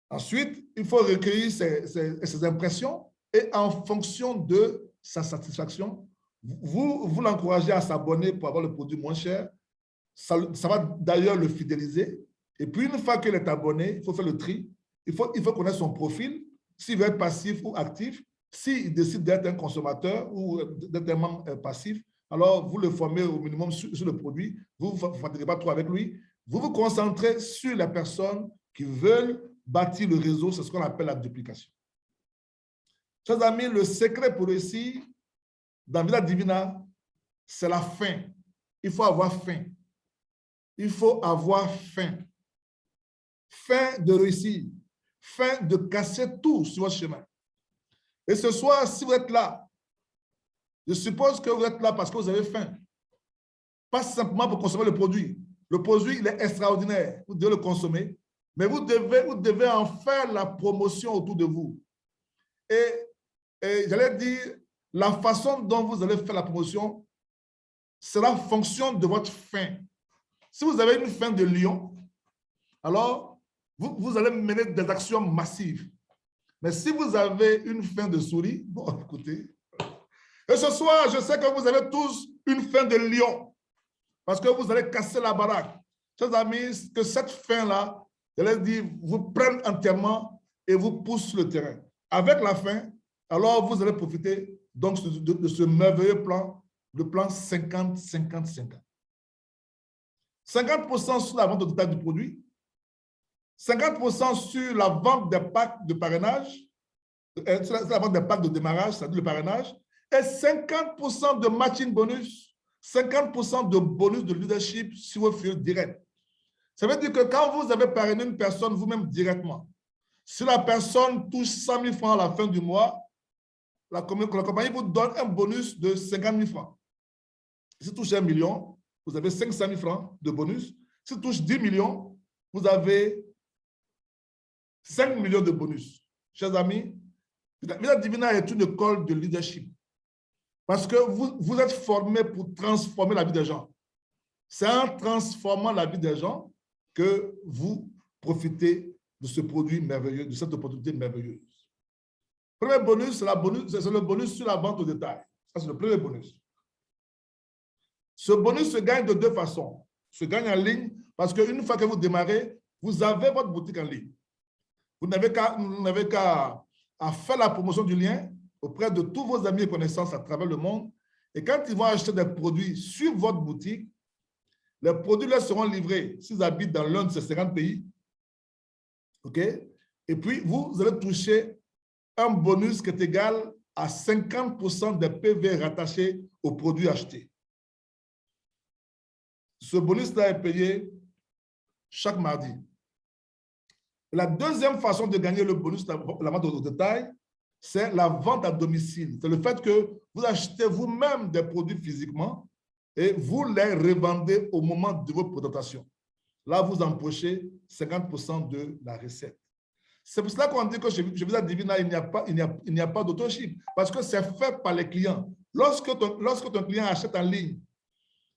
Ensuite, il faut recueillir ses impressions et en fonction de sa satisfaction, vous l'encouragez à s'abonner pour avoir le produit moins cher. Ça va d'ailleurs le fidéliser. Et puis, une fois qu'il est abonné, il faut faire le tri. Il faut connaître son profil, s'il veut être passif ou actif. S'il décide d'être un consommateur ou d'être un membre passif, alors vous le formez au minimum sur le produit. Vous ne vous fatiguez pas trop avec lui. Vous vous concentrez sur les personnes qui veulent bâtir le réseau. C'est ce qu'on appelle la duplication. Chers amis, le secret pour réussir dans Vida Divina, c'est la faim. Il faut avoir faim. Il faut avoir faim. Faim de réussir. Faim de casser tout sur votre chemin. Et ce soir, si vous êtes là, je suppose que vous êtes là parce que vous avez faim. Pas simplement pour consommer le produit. Le produit, il est extraordinaire. Vous devez le consommer. Mais vous devez en faire la promotion autour de vous. Et j'allais dire, la façon dont vous allez faire la promotion sera en fonction de votre faim. Si vous avez une faim de lion, alors vous allez mener des actions massives. Mais si vous avez une faim de souris, bon, écoutez. Et ce soir, je sais que vous avez tous une faim de lion parce que vous allez casser la baraque. Chers amis, que cette faim-là, j'allais dire, vous prenne entièrement et vous pousse sur le terrain. Avec la faim, alors vous allez profiter donc de ce merveilleux plan, le plan 50-50-50. 50% sur la vente au total du produit, 50% sur la vente des packs de parrainage, sur la vente des packs de démarrage, c'est-à-dire le parrainage, et 50% de matching bonus, 50% de bonus de leadership sur vos filles directs. Ça veut dire que quand vous avez parrainé une personne vous-même directement, si la personne touche 100 000 francs à la fin du mois, la compagnie vous donne un bonus de 50 000 francs. Si vous touchez 1 million, vous avez 500 000 francs de bonus. Si vous touchez 10 millions, vous avez 5 millions de bonus. Chers amis, Vida Divina est une école de leadership. Parce que vous êtes formés pour transformer la vie des gens. C'est en transformant la vie des gens que vous profitez de ce produit merveilleux, de cette opportunité merveilleuse. Le premier bonus, c'est le bonus sur la vente au détail. Ça, c'est le premier bonus. Ce bonus se gagne de deux façons. Se gagne en ligne parce qu'une fois que vous démarrez, vous avez votre boutique en ligne. Vous n'avez qu'à faire la promotion du lien auprès de tous vos amis et connaissances à travers le monde. Et quand ils vont acheter des produits sur votre boutique, les produits leur seront livrés s'ils habitent dans l'un de ces 50 pays. OK? Et puis, vous allez toucher un bonus qui est égal à 50% des PV rattachés aux produits achetés. Ce bonus-là est payé chaque mardi. La deuxième façon de gagner le bonus, la vente au détail, c'est la vente à domicile. C'est le fait que vous achetez vous-même des produits physiquement et vous les revendez au moment de votre présentation. Là, vous empochez 50% de la recette. C'est pour cela qu'on dit que chez Vida Divina, il n'y a pas d'autoship parce que c'est fait par les clients. Lorsque ton client achète en ligne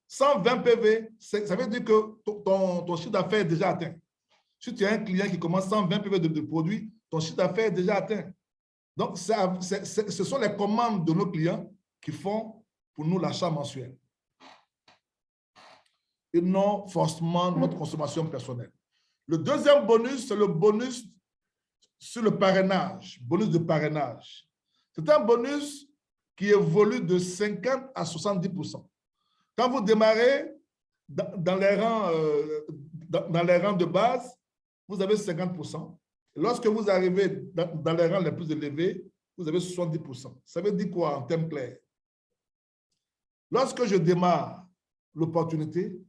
120 PV, ça veut dire que ton chiffre d'affaires est déjà atteint. Si tu as un client qui commence 120 PV de produits, ton chiffre d'affaires est déjà atteint. Donc, ce sont les commandes de nos clients qui font pour nous l'achat mensuel. Et non forcément notre consommation personnelle. Le deuxième bonus, c'est le bonus sur le parrainage, bonus de parrainage. C'est un bonus qui évolue de 50 à 70%. Quand vous démarrez dans les rangs de base, vous avez 50%. Lorsque vous arrivez dans les rangs les plus élevés, vous avez 70%. Ça veut dire quoi en termes clairs? Lorsque je démarre, l'opportunité,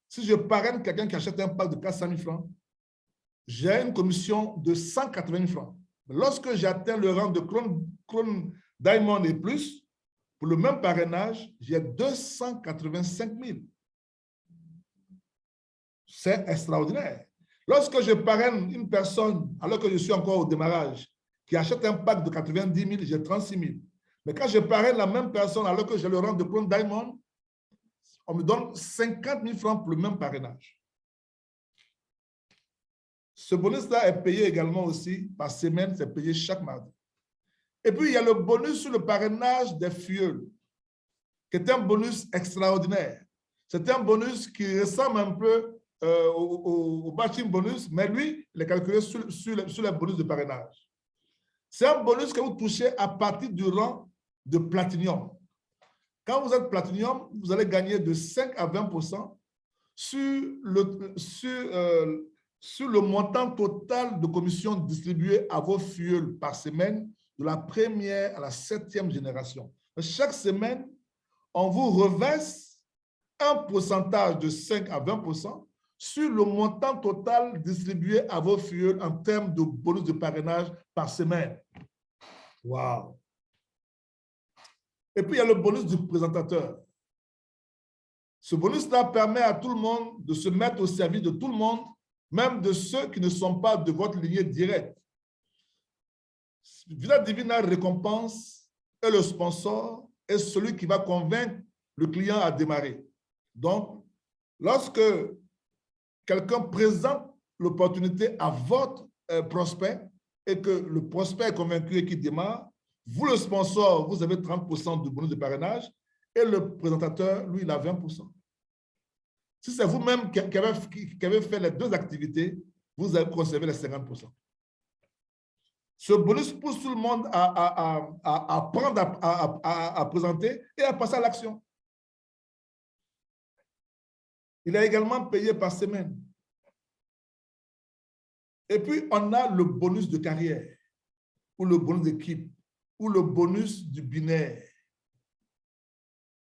si je parraine quelqu'un qui achète un pack de 400 000 francs, j'ai une commission de 180 000 francs. Lorsque j'atteins le rang de clone Diamond et plus, pour le même parrainage, j'ai 285 000. C'est extraordinaire. Lorsque je parraine une personne, alors que je suis encore au démarrage, qui achète un pack de 90 000, j'ai 36 000. Mais quand je parraine la même personne, alors que j'ai le rang de clone Diamond, on me donne 50 000 francs pour le même parrainage. Ce bonus-là est payé également aussi par semaine, c'est payé chaque mardi. Et puis, il y a le bonus sur le parrainage des filleuls, qui est un bonus extraordinaire. C'est un bonus qui ressemble un peu au batching bonus, mais lui, il est calculé sur les bonus de parrainage. C'est un bonus que vous touchez à partir du rang de Platinum. Quand vous êtes Platinum, vous allez gagner de 5 à 20% sur le montant total de commissions distribuées à vos filleuls par semaine, de la première à la 7e génération. Chaque semaine, on vous reverse un pourcentage de 5 à 20% sur le montant total distribué à vos filleuls en termes de bonus de parrainage par semaine. Wow! Et puis, il y a le bonus du présentateur. Ce bonus-là permet à tout le monde de se mettre au service de tout le monde, même de ceux qui ne sont pas de votre lignée directe. Vida Divina récompense et le sponsor est celui qui va convaincre le client à démarrer. Donc, lorsque quelqu'un présente l'opportunité à votre prospect et que le prospect est convaincu et qu'il démarre, vous, le sponsor, vous avez 30% de bonus de parrainage et le présentateur, lui, il a 20%. Si c'est vous-même qui avez fait les deux activités, vous avez conservé les 50%. Ce bonus pousse tout le monde à apprendre à présenter et à passer à l'action. Il est également payé par semaine. Et puis, on a le bonus de carrière, ou le bonus d'équipe, ou le bonus du binaire.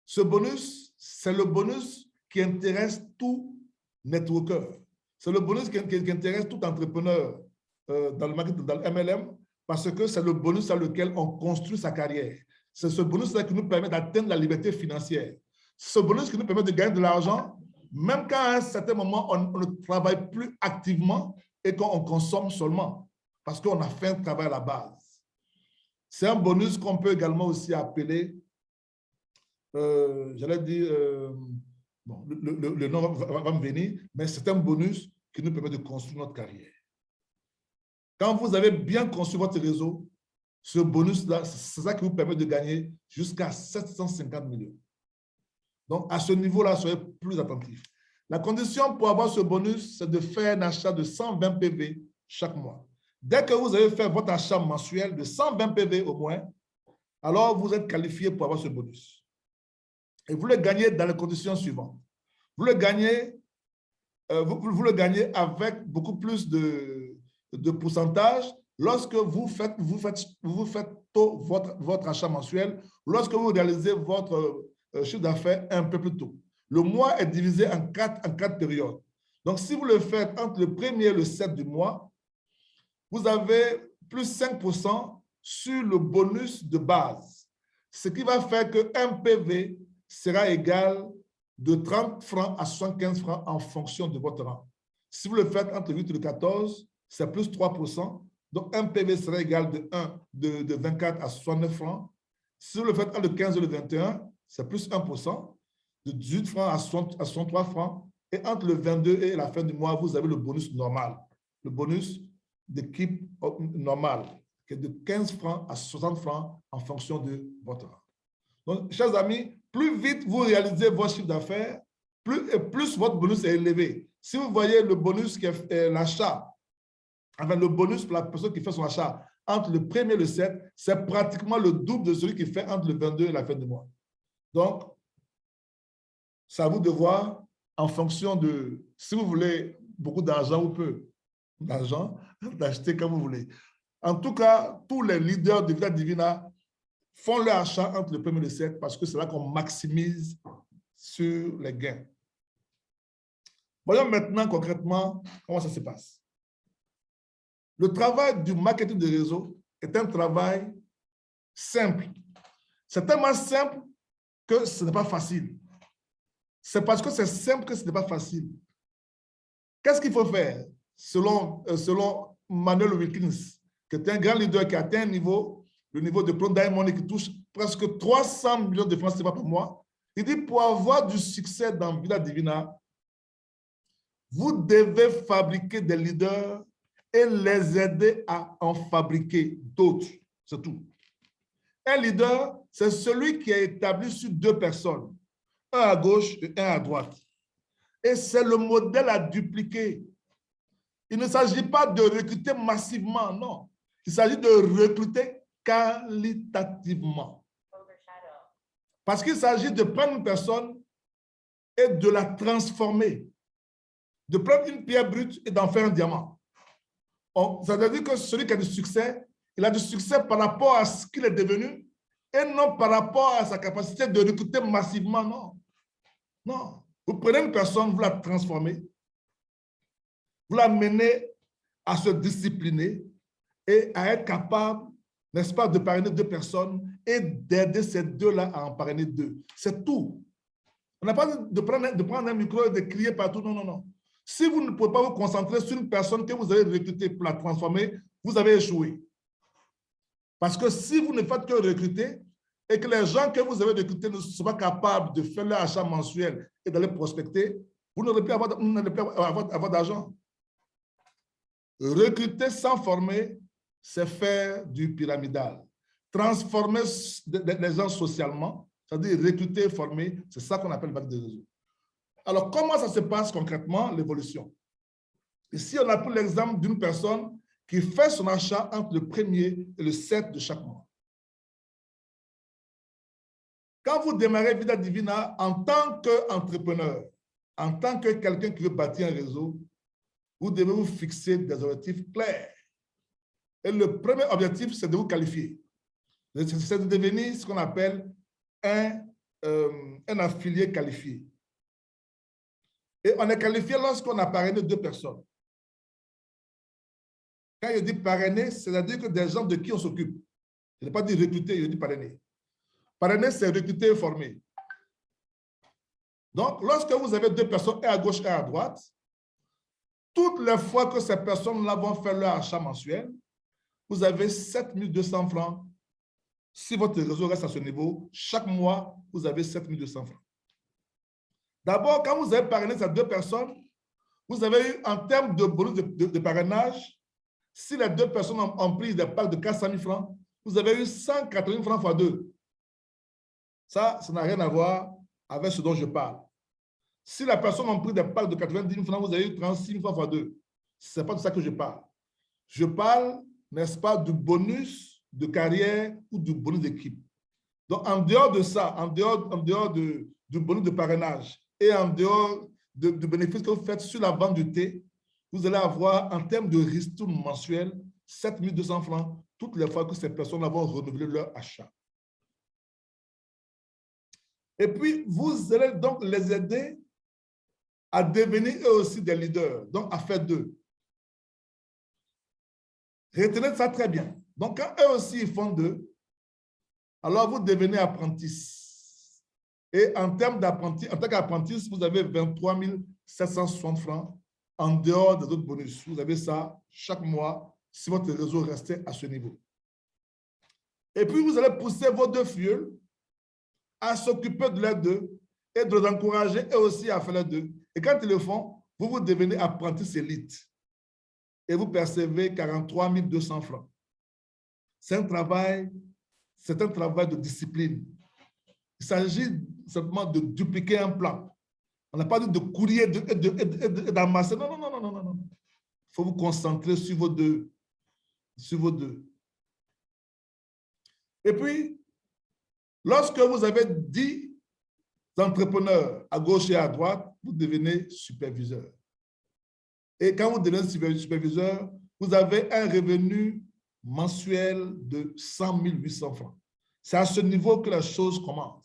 Ce bonus, c'est le bonus qui intéresse tout networker. C'est le bonus qui intéresse tout entrepreneur dans le marketing, dans le MLM, parce que c'est le bonus sur lequel on construit sa carrière. C'est ce bonus-là qui nous permet d'atteindre la liberté financière. Ce bonus qui nous permet de gagner de l'argent, même quand à un certain moment, on ne travaille plus activement et qu'on consomme seulement, parce qu'on a fait un travail à la base. C'est un bonus qu'on peut également aussi appeler, j'allais dire, bon, le nom va me venir, mais c'est un bonus qui nous permet de construire notre carrière. Quand vous avez bien construit votre réseau, ce bonus-là, c'est ça qui vous permet de gagner jusqu'à 750 millions. Donc, à ce niveau-là, soyez plus attentifs. La condition pour avoir ce bonus, c'est de faire un achat de 120 PV chaque mois. Dès que vous avez fait votre achat mensuel de 120 PV au moins, alors vous êtes qualifié pour avoir ce bonus. Et vous le gagnez dans les conditions suivantes. Vous le gagnez avec beaucoup plus de pourcentage lorsque vous faites tôt votre achat mensuel, lorsque vous réalisez votre chiffre d'affaires un peu plus tôt. Le mois est divisé en quatre périodes. Donc, si vous le faites entre le 1er et le 7 du mois, vous avez plus 5% sur le bonus de base, ce qui va faire qu'un PV sera égal de 30 francs à 75 francs en fonction de votre rang. Si vous le faites entre le 8 et le 14, c'est plus 3%. Donc, un PV sera égal de 24 à 69 francs. Si vous le faites entre le 15 et le 21, c'est plus 1%. De 18 francs à 63 francs. Et entre le 22 et la fin du mois, vous avez le bonus normal. Le bonus d'équipe normal, qui est de 15 francs à 60 francs en fonction de votre rang. Donc, chers amis, plus vite vous réalisez votre chiffre d'affaires, plus votre bonus est élevé. Si vous voyez le bonus qui est l'achat, enfin le bonus pour la personne qui fait son achat entre le 1er et le 7, c'est pratiquement le double de celui qui fait entre le 22 et la fin du mois. Donc, c'est à vous de voir en fonction de, si vous voulez beaucoup d'argent ou peu d'argent, d'acheter comme vous voulez. En tout cas, tous les leaders de Vida Divina font leur achat entre le 1er et le 7 parce que c'est là qu'on maximise sur les gains. Voyons maintenant concrètement comment ça se passe. Le travail du marketing de réseau est un travail simple. C'est tellement simple que ce n'est pas facile. C'est parce que c'est simple que ce n'est pas facile. Qu'est-ce qu'il faut faire selon Manuel Wilkins, qui est un grand leader qui a atteint le niveau de Pro Diamond qui touche presque 300 millions de francs CFA par mois? Il dit, pour avoir du succès dans Vida Divina, vous devez fabriquer des leaders et les aider à en fabriquer d'autres. C'est tout. Un leader, c'est celui qui est établi sur deux personnes, un à gauche et un à droite. Et c'est le modèle à dupliquer. Il ne s'agit pas de recruter massivement, non. Il s'agit de recruter qualitativement. Parce qu'il s'agit de prendre une personne et de la transformer. De prendre une pierre brute et d'en faire un diamant. Ça veut dire que celui qui a du succès, il a du succès par rapport à ce qu'il est devenu et non par rapport à sa capacité de recruter massivement, non. Non. Vous prenez une personne, vous la transformez, vous la menez à se discipliner et à être capable, n'est-ce pas, de parrainer deux personnes et d'aider ces deux-là à en parrainer deux. C'est tout. On n'a pas de prendre un micro et de crier partout. Non, non, non. Si vous ne pouvez pas vous concentrer sur une personne que vous avez recrutée pour la transformer, vous avez échoué. Parce que si vous ne faites que recruter et que les gens que vous avez recrutés ne sont pas capables de faire leur achat mensuel et d'aller prospecter, vous n'allez plus avoir d'argent. Recruter sans former, c'est faire du pyramidal. Transformer les gens socialement, c'est-à-dire recruter et former, c'est ça qu'on appelle le marketing de réseau. Alors, comment ça se passe concrètement, l'évolution? Ici, on a pris l'exemple d'une personne qui fait son achat entre le 1er et le 7 de chaque mois. Quand vous démarrez Vida Divina en tant qu'entrepreneur, en tant que quelqu'un qui veut bâtir un réseau, vous devez vous fixer des objectifs clairs. Et le premier objectif, c'est de vous qualifier. C'est de devenir ce qu'on appelle un affilié qualifié. Et on est qualifié lorsqu'on a parrainé deux personnes. Quand je dis parrainer, c'est-à-dire que des gens de qui on s'occupe. Je n'ai pas dit recruter, je dis parrainer. Parrainer, c'est recruter et former. Donc, lorsque vous avez deux personnes, un à gauche et un à droite, toutes les fois que ces personnes-là vont faire leur achat mensuel, vous avez 7 200 francs. Si votre réseau reste à ce niveau, chaque mois, vous avez 7 200 francs. D'abord, quand vous avez parrainé ces deux personnes, vous avez eu, en termes de bonus de parrainage, si les deux personnes ont pris des packs de 400 000 francs, vous avez eu 180 000 francs x 2. Ça n'a rien à voir avec ce dont je parle. Si la personne a pris des packs de 90 000 francs, vous avez eu 36 000 francs x 2. Ce n'est pas de ça que je parle. Je parle, n'est-ce pas, du bonus de carrière ou du bonus d'équipe. Donc, en dehors de ça, en dehors du bonus de parrainage et en dehors du bénéfice que vous faites sur la vente du thé, vous allez avoir, en termes de ristourne mensuel, 7 200 francs toutes les fois que ces personnes vont renouveler leur achat. Et puis, vous allez donc les aider à devenir eux aussi des leaders, donc à faire d'eux. Retenez ça très bien. Donc, quand eux aussi ils font d'eux, alors vous devenez apprenti. Et en termes d'apprenti, en tant qu'apprenti, vous avez 23 760 francs en dehors des autres bonus. Vous avez ça chaque mois si votre réseau restait à ce niveau. Et puis, vous allez pousser vos deux filles à s'occuper de les deux et de les encourager eux aussi à faire les deux. Et quand ils le font, vous devenez apprenti élite. Et vous percevez 43 200 francs. C'est un travail de discipline. Il s'agit simplement de dupliquer un plan. On n'a pas dit de courir et d'amasser. Non, non, non, non, non, non. Il faut vous concentrer sur vos deux. Sur vos deux. Et puis, lorsque vous avez 10 entrepreneurs à gauche et à droite, vous devenez superviseur. Et quand vous devenez superviseur, vous avez un revenu mensuel de 100 800 francs. C'est à ce niveau que la chose commence.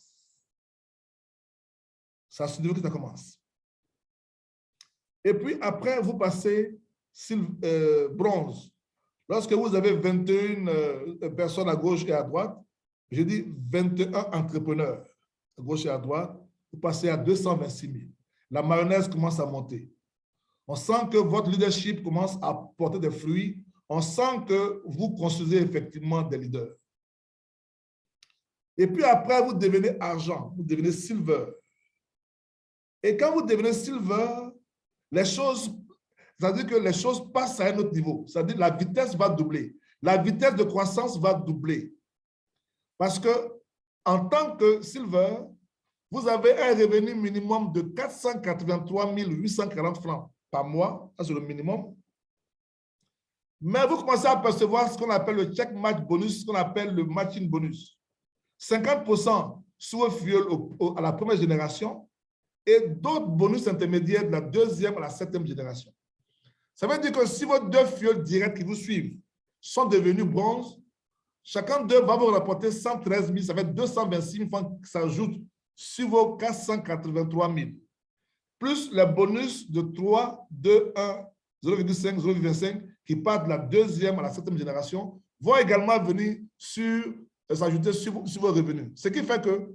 C'est à ce niveau que ça commence. Et puis après, vous passez bronze. Lorsque vous avez 21 personnes à gauche et à droite, j'ai dit 21 entrepreneurs à gauche et à droite, vous passez à 226 000. La mayonnaise commence à monter. On sent que votre leadership commence à porter des fruits. On sent que vous construisez effectivement des leaders. Et puis après, vous devenez argent, vous devenez silver. Et quand vous devenez silver, les choses, c'est-à-dire que les choses passent à un autre niveau. C'est-à-dire que la vitesse va doubler. La vitesse de croissance va doubler. Parce que en tant que silver, vous avez un revenu minimum de 483 840 francs par mois. Ça, c'est le minimum. Mais vous commencez à percevoir ce qu'on appelle le check match bonus, ce qu'on appelle le matching bonus. 50% sur le fuel à la première génération et d'autres bonus intermédiaires de la deuxième à la septième génération. Ça veut dire que si vos deux fuels directs qui vous suivent sont devenus bronze, chacun d'eux va vous rapporter 113 000, ça fait 226 000 francs qui s'ajoutent sur vos 483 000. Plus les bonus de 3, 2, 1, 0,5, 0,25 qui partent de la deuxième à la septième génération vont également venir s'ajouter sur vos revenus. Ce qui fait que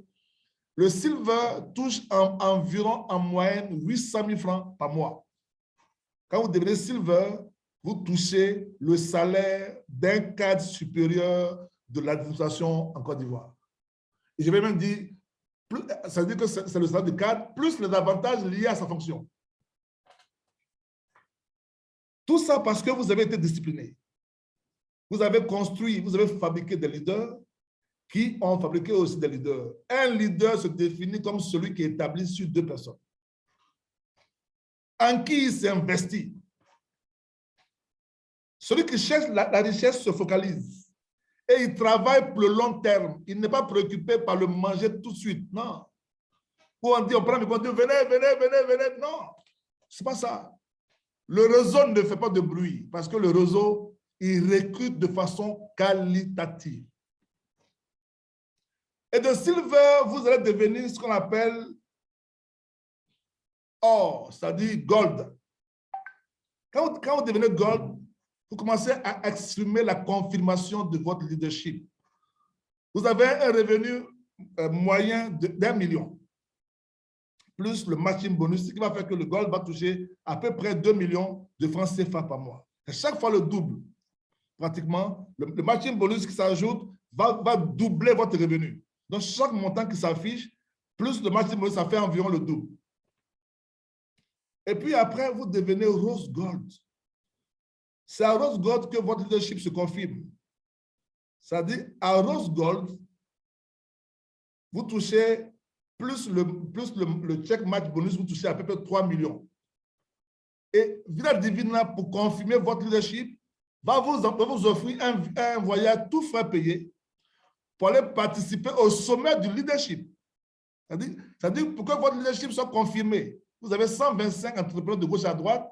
le silver touche environ en moyenne 800 000 francs par mois. Quand vous devenez silver, vous touchez le salaire d'un cadre supérieur de l'administration en Côte d'Ivoire. Et je vais même dire, ça veut dire que c'est le salaire du cadre plus les avantages liés à sa fonction. Tout ça parce que vous avez été discipliné. Vous avez construit, vous avez fabriqué des leaders qui ont fabriqué aussi des leaders. Un leader se définit comme celui qui est établi sur deux personnes. En qui il s'est investi. Celui qui cherche la richesse se focalise. Et il travaille pour le long terme. Il n'est pas préoccupé par le manger tout de suite. Non. Ou on dit, on prend le compte, venez. Non, ce n'est pas ça. Le réseau ne fait pas de bruit parce que le réseau, il recrute de façon qualitative. Et de silver, vous allez devenir ce qu'on appelle or, c'est-à-dire gold. Quand vous devenez gold, vous commencez à exprimer la confirmation de votre leadership. Vous avez un revenu moyen d'1 million, plus le matching bonus, ce qui va faire que le gold va toucher à peu près 2 millions de francs CFA par mois. Et chaque fois le double. Pratiquement, le matching bonus qui s'ajoute va doubler votre revenu. Donc, chaque montant qui s'affiche, plus le matching bonus, ça fait environ le double. Et puis après, vous devenez rose gold. C'est à rose gold que votre leadership se confirme. C'est-à-dire, à rose gold, vous touchez plus le check match bonus, vous touchez à peu près 3 millions. Et Vida Divina, pour confirmer votre leadership, va vous offrir un voyage tout frais payé pour aller participer au sommet du leadership. C'est-à-dire, pour que votre leadership soit confirmé, vous avez 125 entrepreneurs de gauche à droite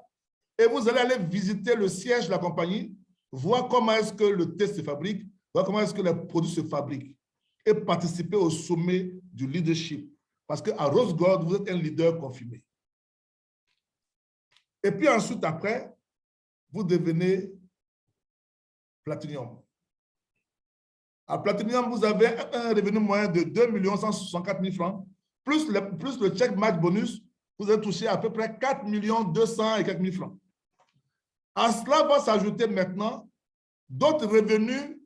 et vous allez aller visiter le siège de la compagnie, voir comment est-ce que le thé se fabrique, voir comment est-ce que les produits se fabriquent et participer au sommet du leadership. Parce qu'à Rose Gold, vous êtes un leader confirmé. Et puis ensuite, après, vous devenez Platinum. À Platinum, vous avez un revenu moyen de 2 164 000 francs, plus le check match bonus, vous allez toucher à peu près 4 200 et quelques mille francs. À cela va s'ajouter maintenant d'autres revenus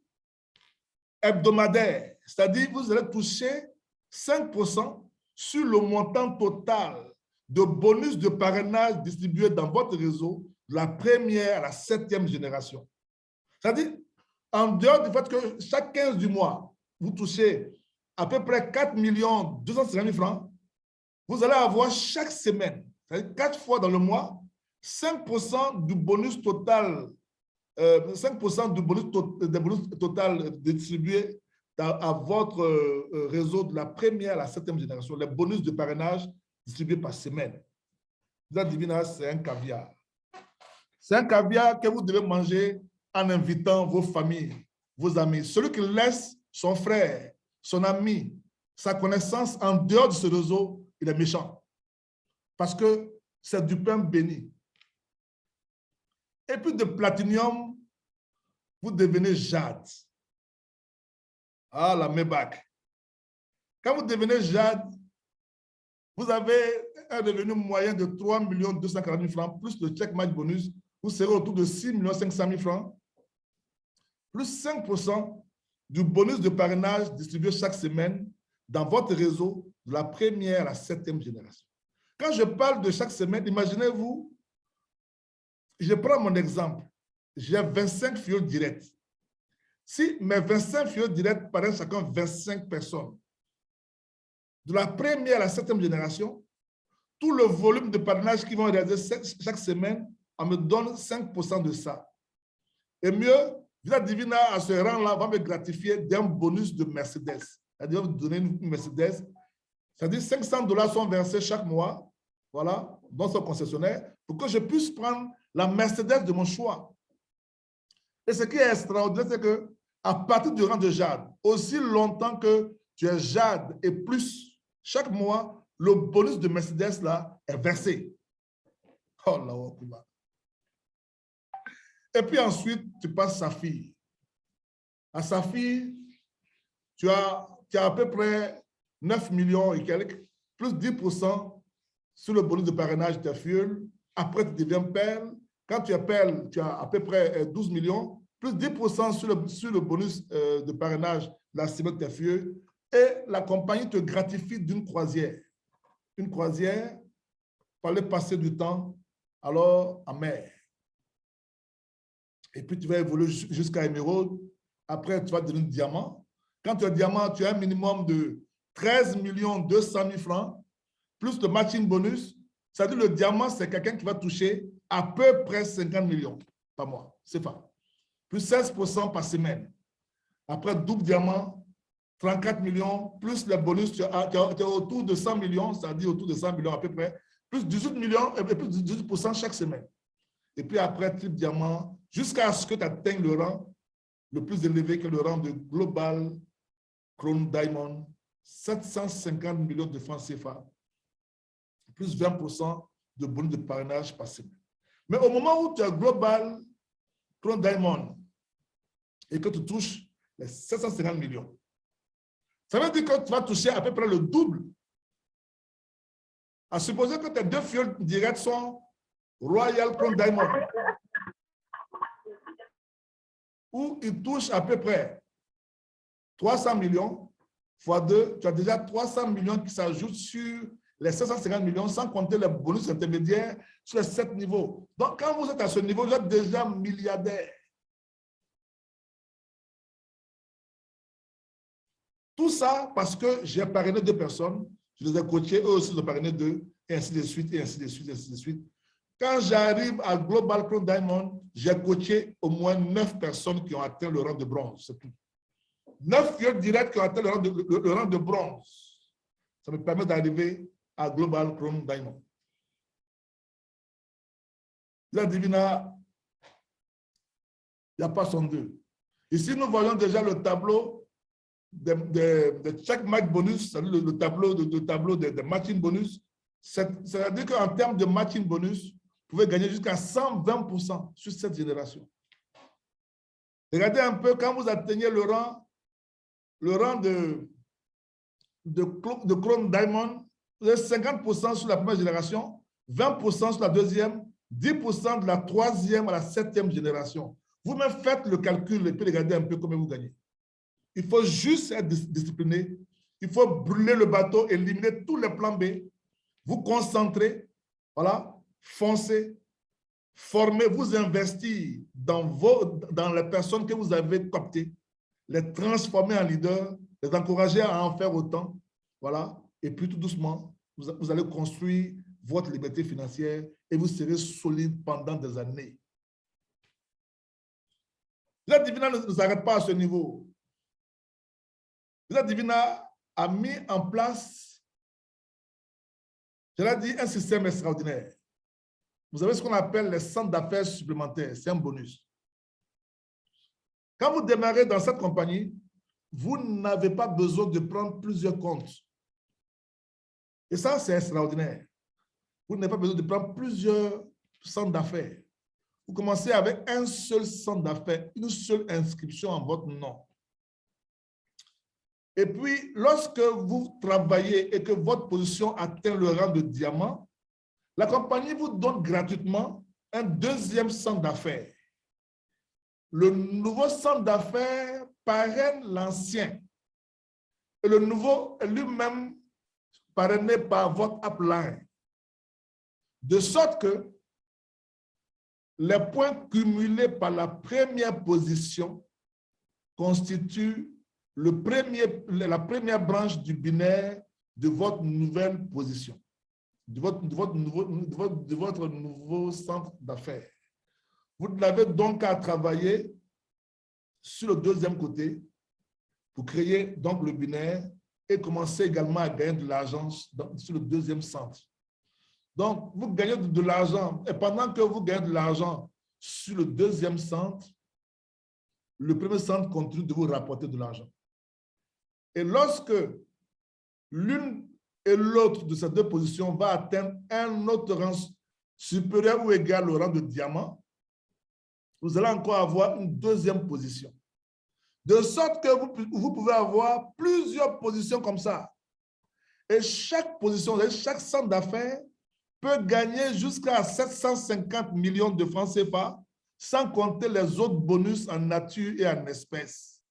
hebdomadaires, c'est-à-dire vous allez toucher 5% sur le montant total de bonus de parrainage distribués dans votre réseau de la première à la septième génération. C'est-à-dire, en dehors du fait que chaque 15 du mois, vous touchez à peu près 4 250 000 francs, vous allez avoir chaque semaine, c'est-à-dire 4 fois dans le mois, 5% du bonus total, 5% du bonus total distribué à votre réseau de la première à la septième génération, les bonus de parrainage distribués par semaine. Vous avez deviné, c'est un caviar. C'est un caviar que vous devez manger en invitant vos familles, vos amis. Celui qui laisse son frère, son ami, sa connaissance en dehors de ce réseau, il est méchant. parce que c'est du pain béni. Et puis de platinium, vous devenez jade. Ah, la Maybach. Quand vous devenez jade, vous avez un revenu moyen de 3 240 000 francs, plus le check match bonus, vous serez autour de 6 500 000 francs, plus 5% du bonus de parrainage distribué chaque semaine dans votre réseau de la première à la 7e génération. Quand je parle de chaque semaine, imaginez-vous, je prends mon exemple, j'ai 25 fioles directs. Si mes 25 fioles directs parrainent chacun 25 personnes, de la première à la 7e génération, tout le volume de parrainage qu'ils vont réaliser chaque semaine, on me donne 5% de ça. Et mieux, Vida Divina, à ce rang-là, va me gratifier d'un bonus de Mercedes. C'est-à-dire, va me donner une Mercedes. C'est-à-dire, 500 $ sont versés chaque mois, voilà, dans son concessionnaire, pour que je puisse prendre la Mercedes de mon choix. Et ce qui est extraordinaire, c'est qu'à partir du rang de jade, aussi longtemps que tu es jade et plus, chaque mois, le bonus de Mercedes là est versé. Oh là, et puis ensuite, tu passes Saphir. À Saphir, tu as à peu près 9 millions et quelques, plus 10% sur le bonus de parrainage de ta filleule. Après, tu deviens perle. Quand tu es perle, tu as à peu près 12 millions, plus 10% sur le bonus de parrainage de la semaine de ta filleule. Et la compagnie te gratifie d'une croisière. Une croisière, pour aller passer du temps alors en mer. Et puis, tu vas évoluer jusqu'à émeraude. Après, tu vas devenir diamant. Quand tu es diamant, tu as un minimum de 13 200 000 francs, plus le matching bonus. C'est-à-dire le diamant, c'est quelqu'un qui va toucher à peu près 50 millions par mois. C'est pas. Plus 16% par semaine. Après, double diamant, 34 millions, plus le bonus, tu es autour de 100 millions, c'est-à-dire autour de 100 millions à peu près, plus 18 millions et plus 18% chaque semaine. Et puis après, triple diamant, jusqu'à ce que tu atteignes le rang le plus élevé que le rang de Global Crown Diamond, 750 millions de francs CFA, plus 20% de bonus de parrainage par semaine. Mais au moment où tu as Global Crown Diamond et que tu touches les 750 millions, ça veut dire que tu vas toucher à peu près le double. À supposer que tes deux fioles directes sont Royal Crown Diamond, où ils touchent à peu près 300 millions fois 2, tu as déjà 300 millions qui s'ajoutent sur les 750 millions, sans compter les bonus intermédiaires sur les 7 niveaux. Donc, quand vous êtes à ce niveau, vous êtes déjà milliardaire. Tout ça parce que j'ai parrainé 2 personnes, je les ai coachés, eux aussi, ils ont parrainé 2, et ainsi de suite, et ainsi de suite, et ainsi de suite. Quand j'arrive à Global Crown Diamond, j'ai coaché au moins 9 personnes qui ont atteint le rang de bronze, c'est tout. 9 fioles directs qui ont atteint le rang de bronze. Ça me permet d'arriver à Global Crown Diamond. La Divina, il n'y a pas son deux. Ici, nous voyons déjà le tableau de chaque match bonus, le tableau de matching bonus. C'est-à-dire qu'en termes de matching bonus, vous pouvez gagner jusqu'à 120% sur cette génération. Regardez un peu, quand vous atteignez le rang de Crown Diamond, vous avez 50% sur la première génération, 20% sur la deuxième, 10% de la troisième à la 7e génération. Vous-même faites le calcul et puis regardez un peu combien vous gagnez. Il faut juste être discipliné. Il faut brûler le bateau, éliminer tous les plans B, vous concentrer, voilà, foncer, former, vous investir dans les personnes que vous avez cooptées, les transformer en leaders, les encourager à en faire autant, voilà, et puis tout doucement, vous allez construire votre liberté financière et vous serez solide pendant des années. La Divina ne s'arrête pas à ce niveau. La Divina a mis en place, je l'ai dit, un système extraordinaire. Vous avez ce qu'on appelle les centres d'affaires supplémentaires, c'est un bonus. Quand vous démarrez dans cette compagnie, vous n'avez pas besoin de prendre plusieurs comptes. Et ça, c'est extraordinaire. Vous n'avez pas besoin de prendre plusieurs centres d'affaires. Vous commencez avec un seul centre d'affaires, une seule inscription en votre nom. Et puis, lorsque vous travaillez et que votre position atteint le rang de diamant, la compagnie vous donne gratuitement un deuxième centre d'affaires. Le nouveau centre d'affaires parraine l'ancien. Et le nouveau est lui-même parrainé par votre upline. De sorte que les points cumulés par la première position constituent la première branche du binaire de votre nouvelle position, de votre nouveau centre d'affaires. Vous n'avez donc qu'à travailler sur le deuxième côté pour créer donc le binaire et commencer également à gagner de l'argent sur le deuxième centre. Donc, vous gagnez de l'argent et pendant que vous gagnez de l'argent sur le deuxième centre, le premier centre continue de vous rapporter de l'argent. Et lorsque l'une et l'autre de ces deux positions va atteindre un autre rang supérieur ou égal au rang de diamant, vous allez encore avoir une deuxième position. De sorte que vous pouvez avoir plusieurs positions comme ça. Et chaque position, chaque centre d'affaires peut gagner jusqu'à 750 millions de francs CFA, sans compter les autres bonus en nature et en espèces.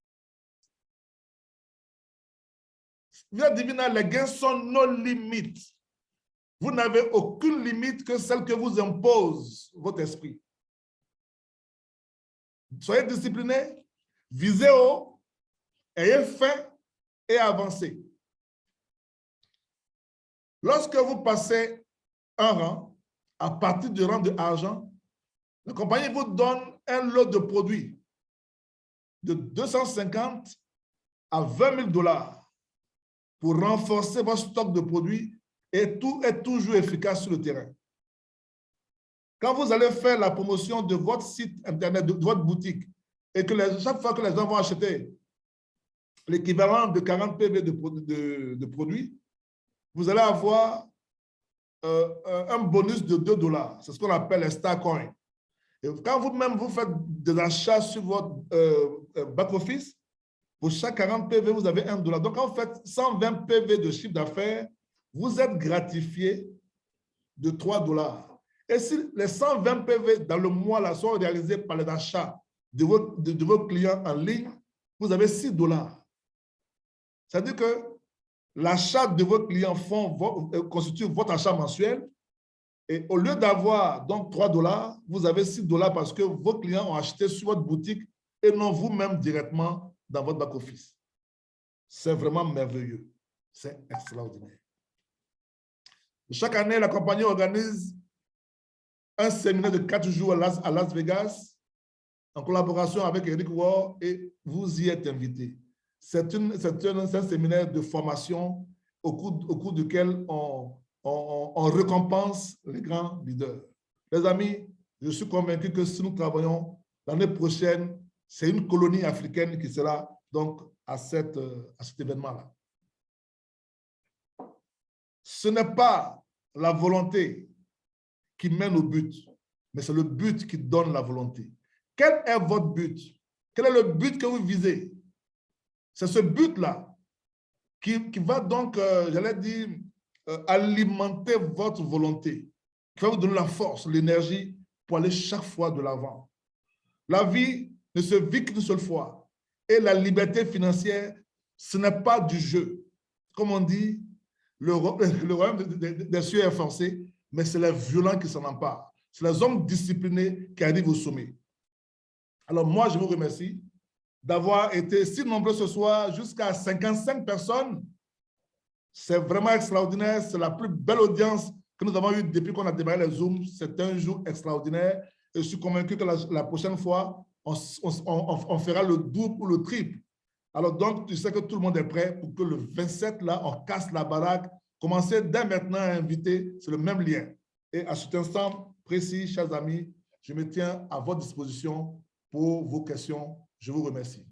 Via Divina, les gains sont nos limites. Vous n'avez aucune limite que celle que vous impose votre esprit. Soyez disciplinés, visez haut, ayez faim et avancez. Lorsque vous passez un rang, à partir du rang de argent, la compagnie vous donne un lot de produits de 250 à 20 000 $ pour renforcer votre stock de produits et tout est toujours efficace sur le terrain. Quand vous allez faire la promotion de votre site internet, de votre boutique, et que chaque fois que les gens vont acheter l'équivalent de 40 PV de produits, vous allez avoir un bonus de 2 $. C'est ce qu'on appelle les Star Coins. Et quand vous-même vous faites des achats sur votre back-office, pour chaque 40 PV, vous avez 1 $. Donc, quand vous faites 120 PV de chiffre d'affaires, vous êtes gratifié de 3 $. Et si les 120 PV dans le mois là, sont réalisés par les achats de vos clients en ligne, vous avez 6 $. C'est-à-dire que l'achat de vos clients constitue votre achat mensuel. Et au lieu d'avoir donc 3 $, vous avez 6 $ parce que vos clients ont acheté sur votre boutique et non vous-même directement dans votre back-office. C'est vraiment merveilleux. C'est extraordinaire. Chaque année, la compagnie organise un séminaire de 4 jours à Las Vegas en collaboration avec Eric Ward et vous y êtes invités. C'est un séminaire de formation au cours duquel on récompense les grands leaders. Les amis, je suis convaincu que si nous travaillons l'année prochaine, c'est une colonie africaine qui sera donc à cet événement-là. Ce n'est pas la volonté qui mène au but, mais c'est le but qui donne la volonté. Quel est votre but? Quel est le but que vous visez? C'est ce but-là qui va donc, j'allais dire, alimenter votre volonté, qui va vous donner la force, l'énergie pour aller chaque fois de l'avant. La vie ne se vit qu'une seule fois. Et la liberté financière, ce n'est pas du jeu. Comme on dit, le royaume des cieux est forcé, mais c'est les violents qui s'en emparent. C'est les hommes disciplinés qui arrivent au sommet. Alors moi, je vous remercie d'avoir été si nombreux ce soir, jusqu'à 55 personnes. C'est vraiment extraordinaire. C'est la plus belle audience que nous avons eue depuis qu'on a démarré les Zooms. C'est un jour extraordinaire. Et je suis convaincu que la prochaine fois, on fera le double ou le triple. Alors donc, tu sais que tout le monde est prêt pour que le 27, là, on casse la baraque. Commencez dès maintenant à inviter. C'est le même lien. Et à cet instant précis, chers amis, je me tiens à votre disposition pour vos questions. Je vous remercie.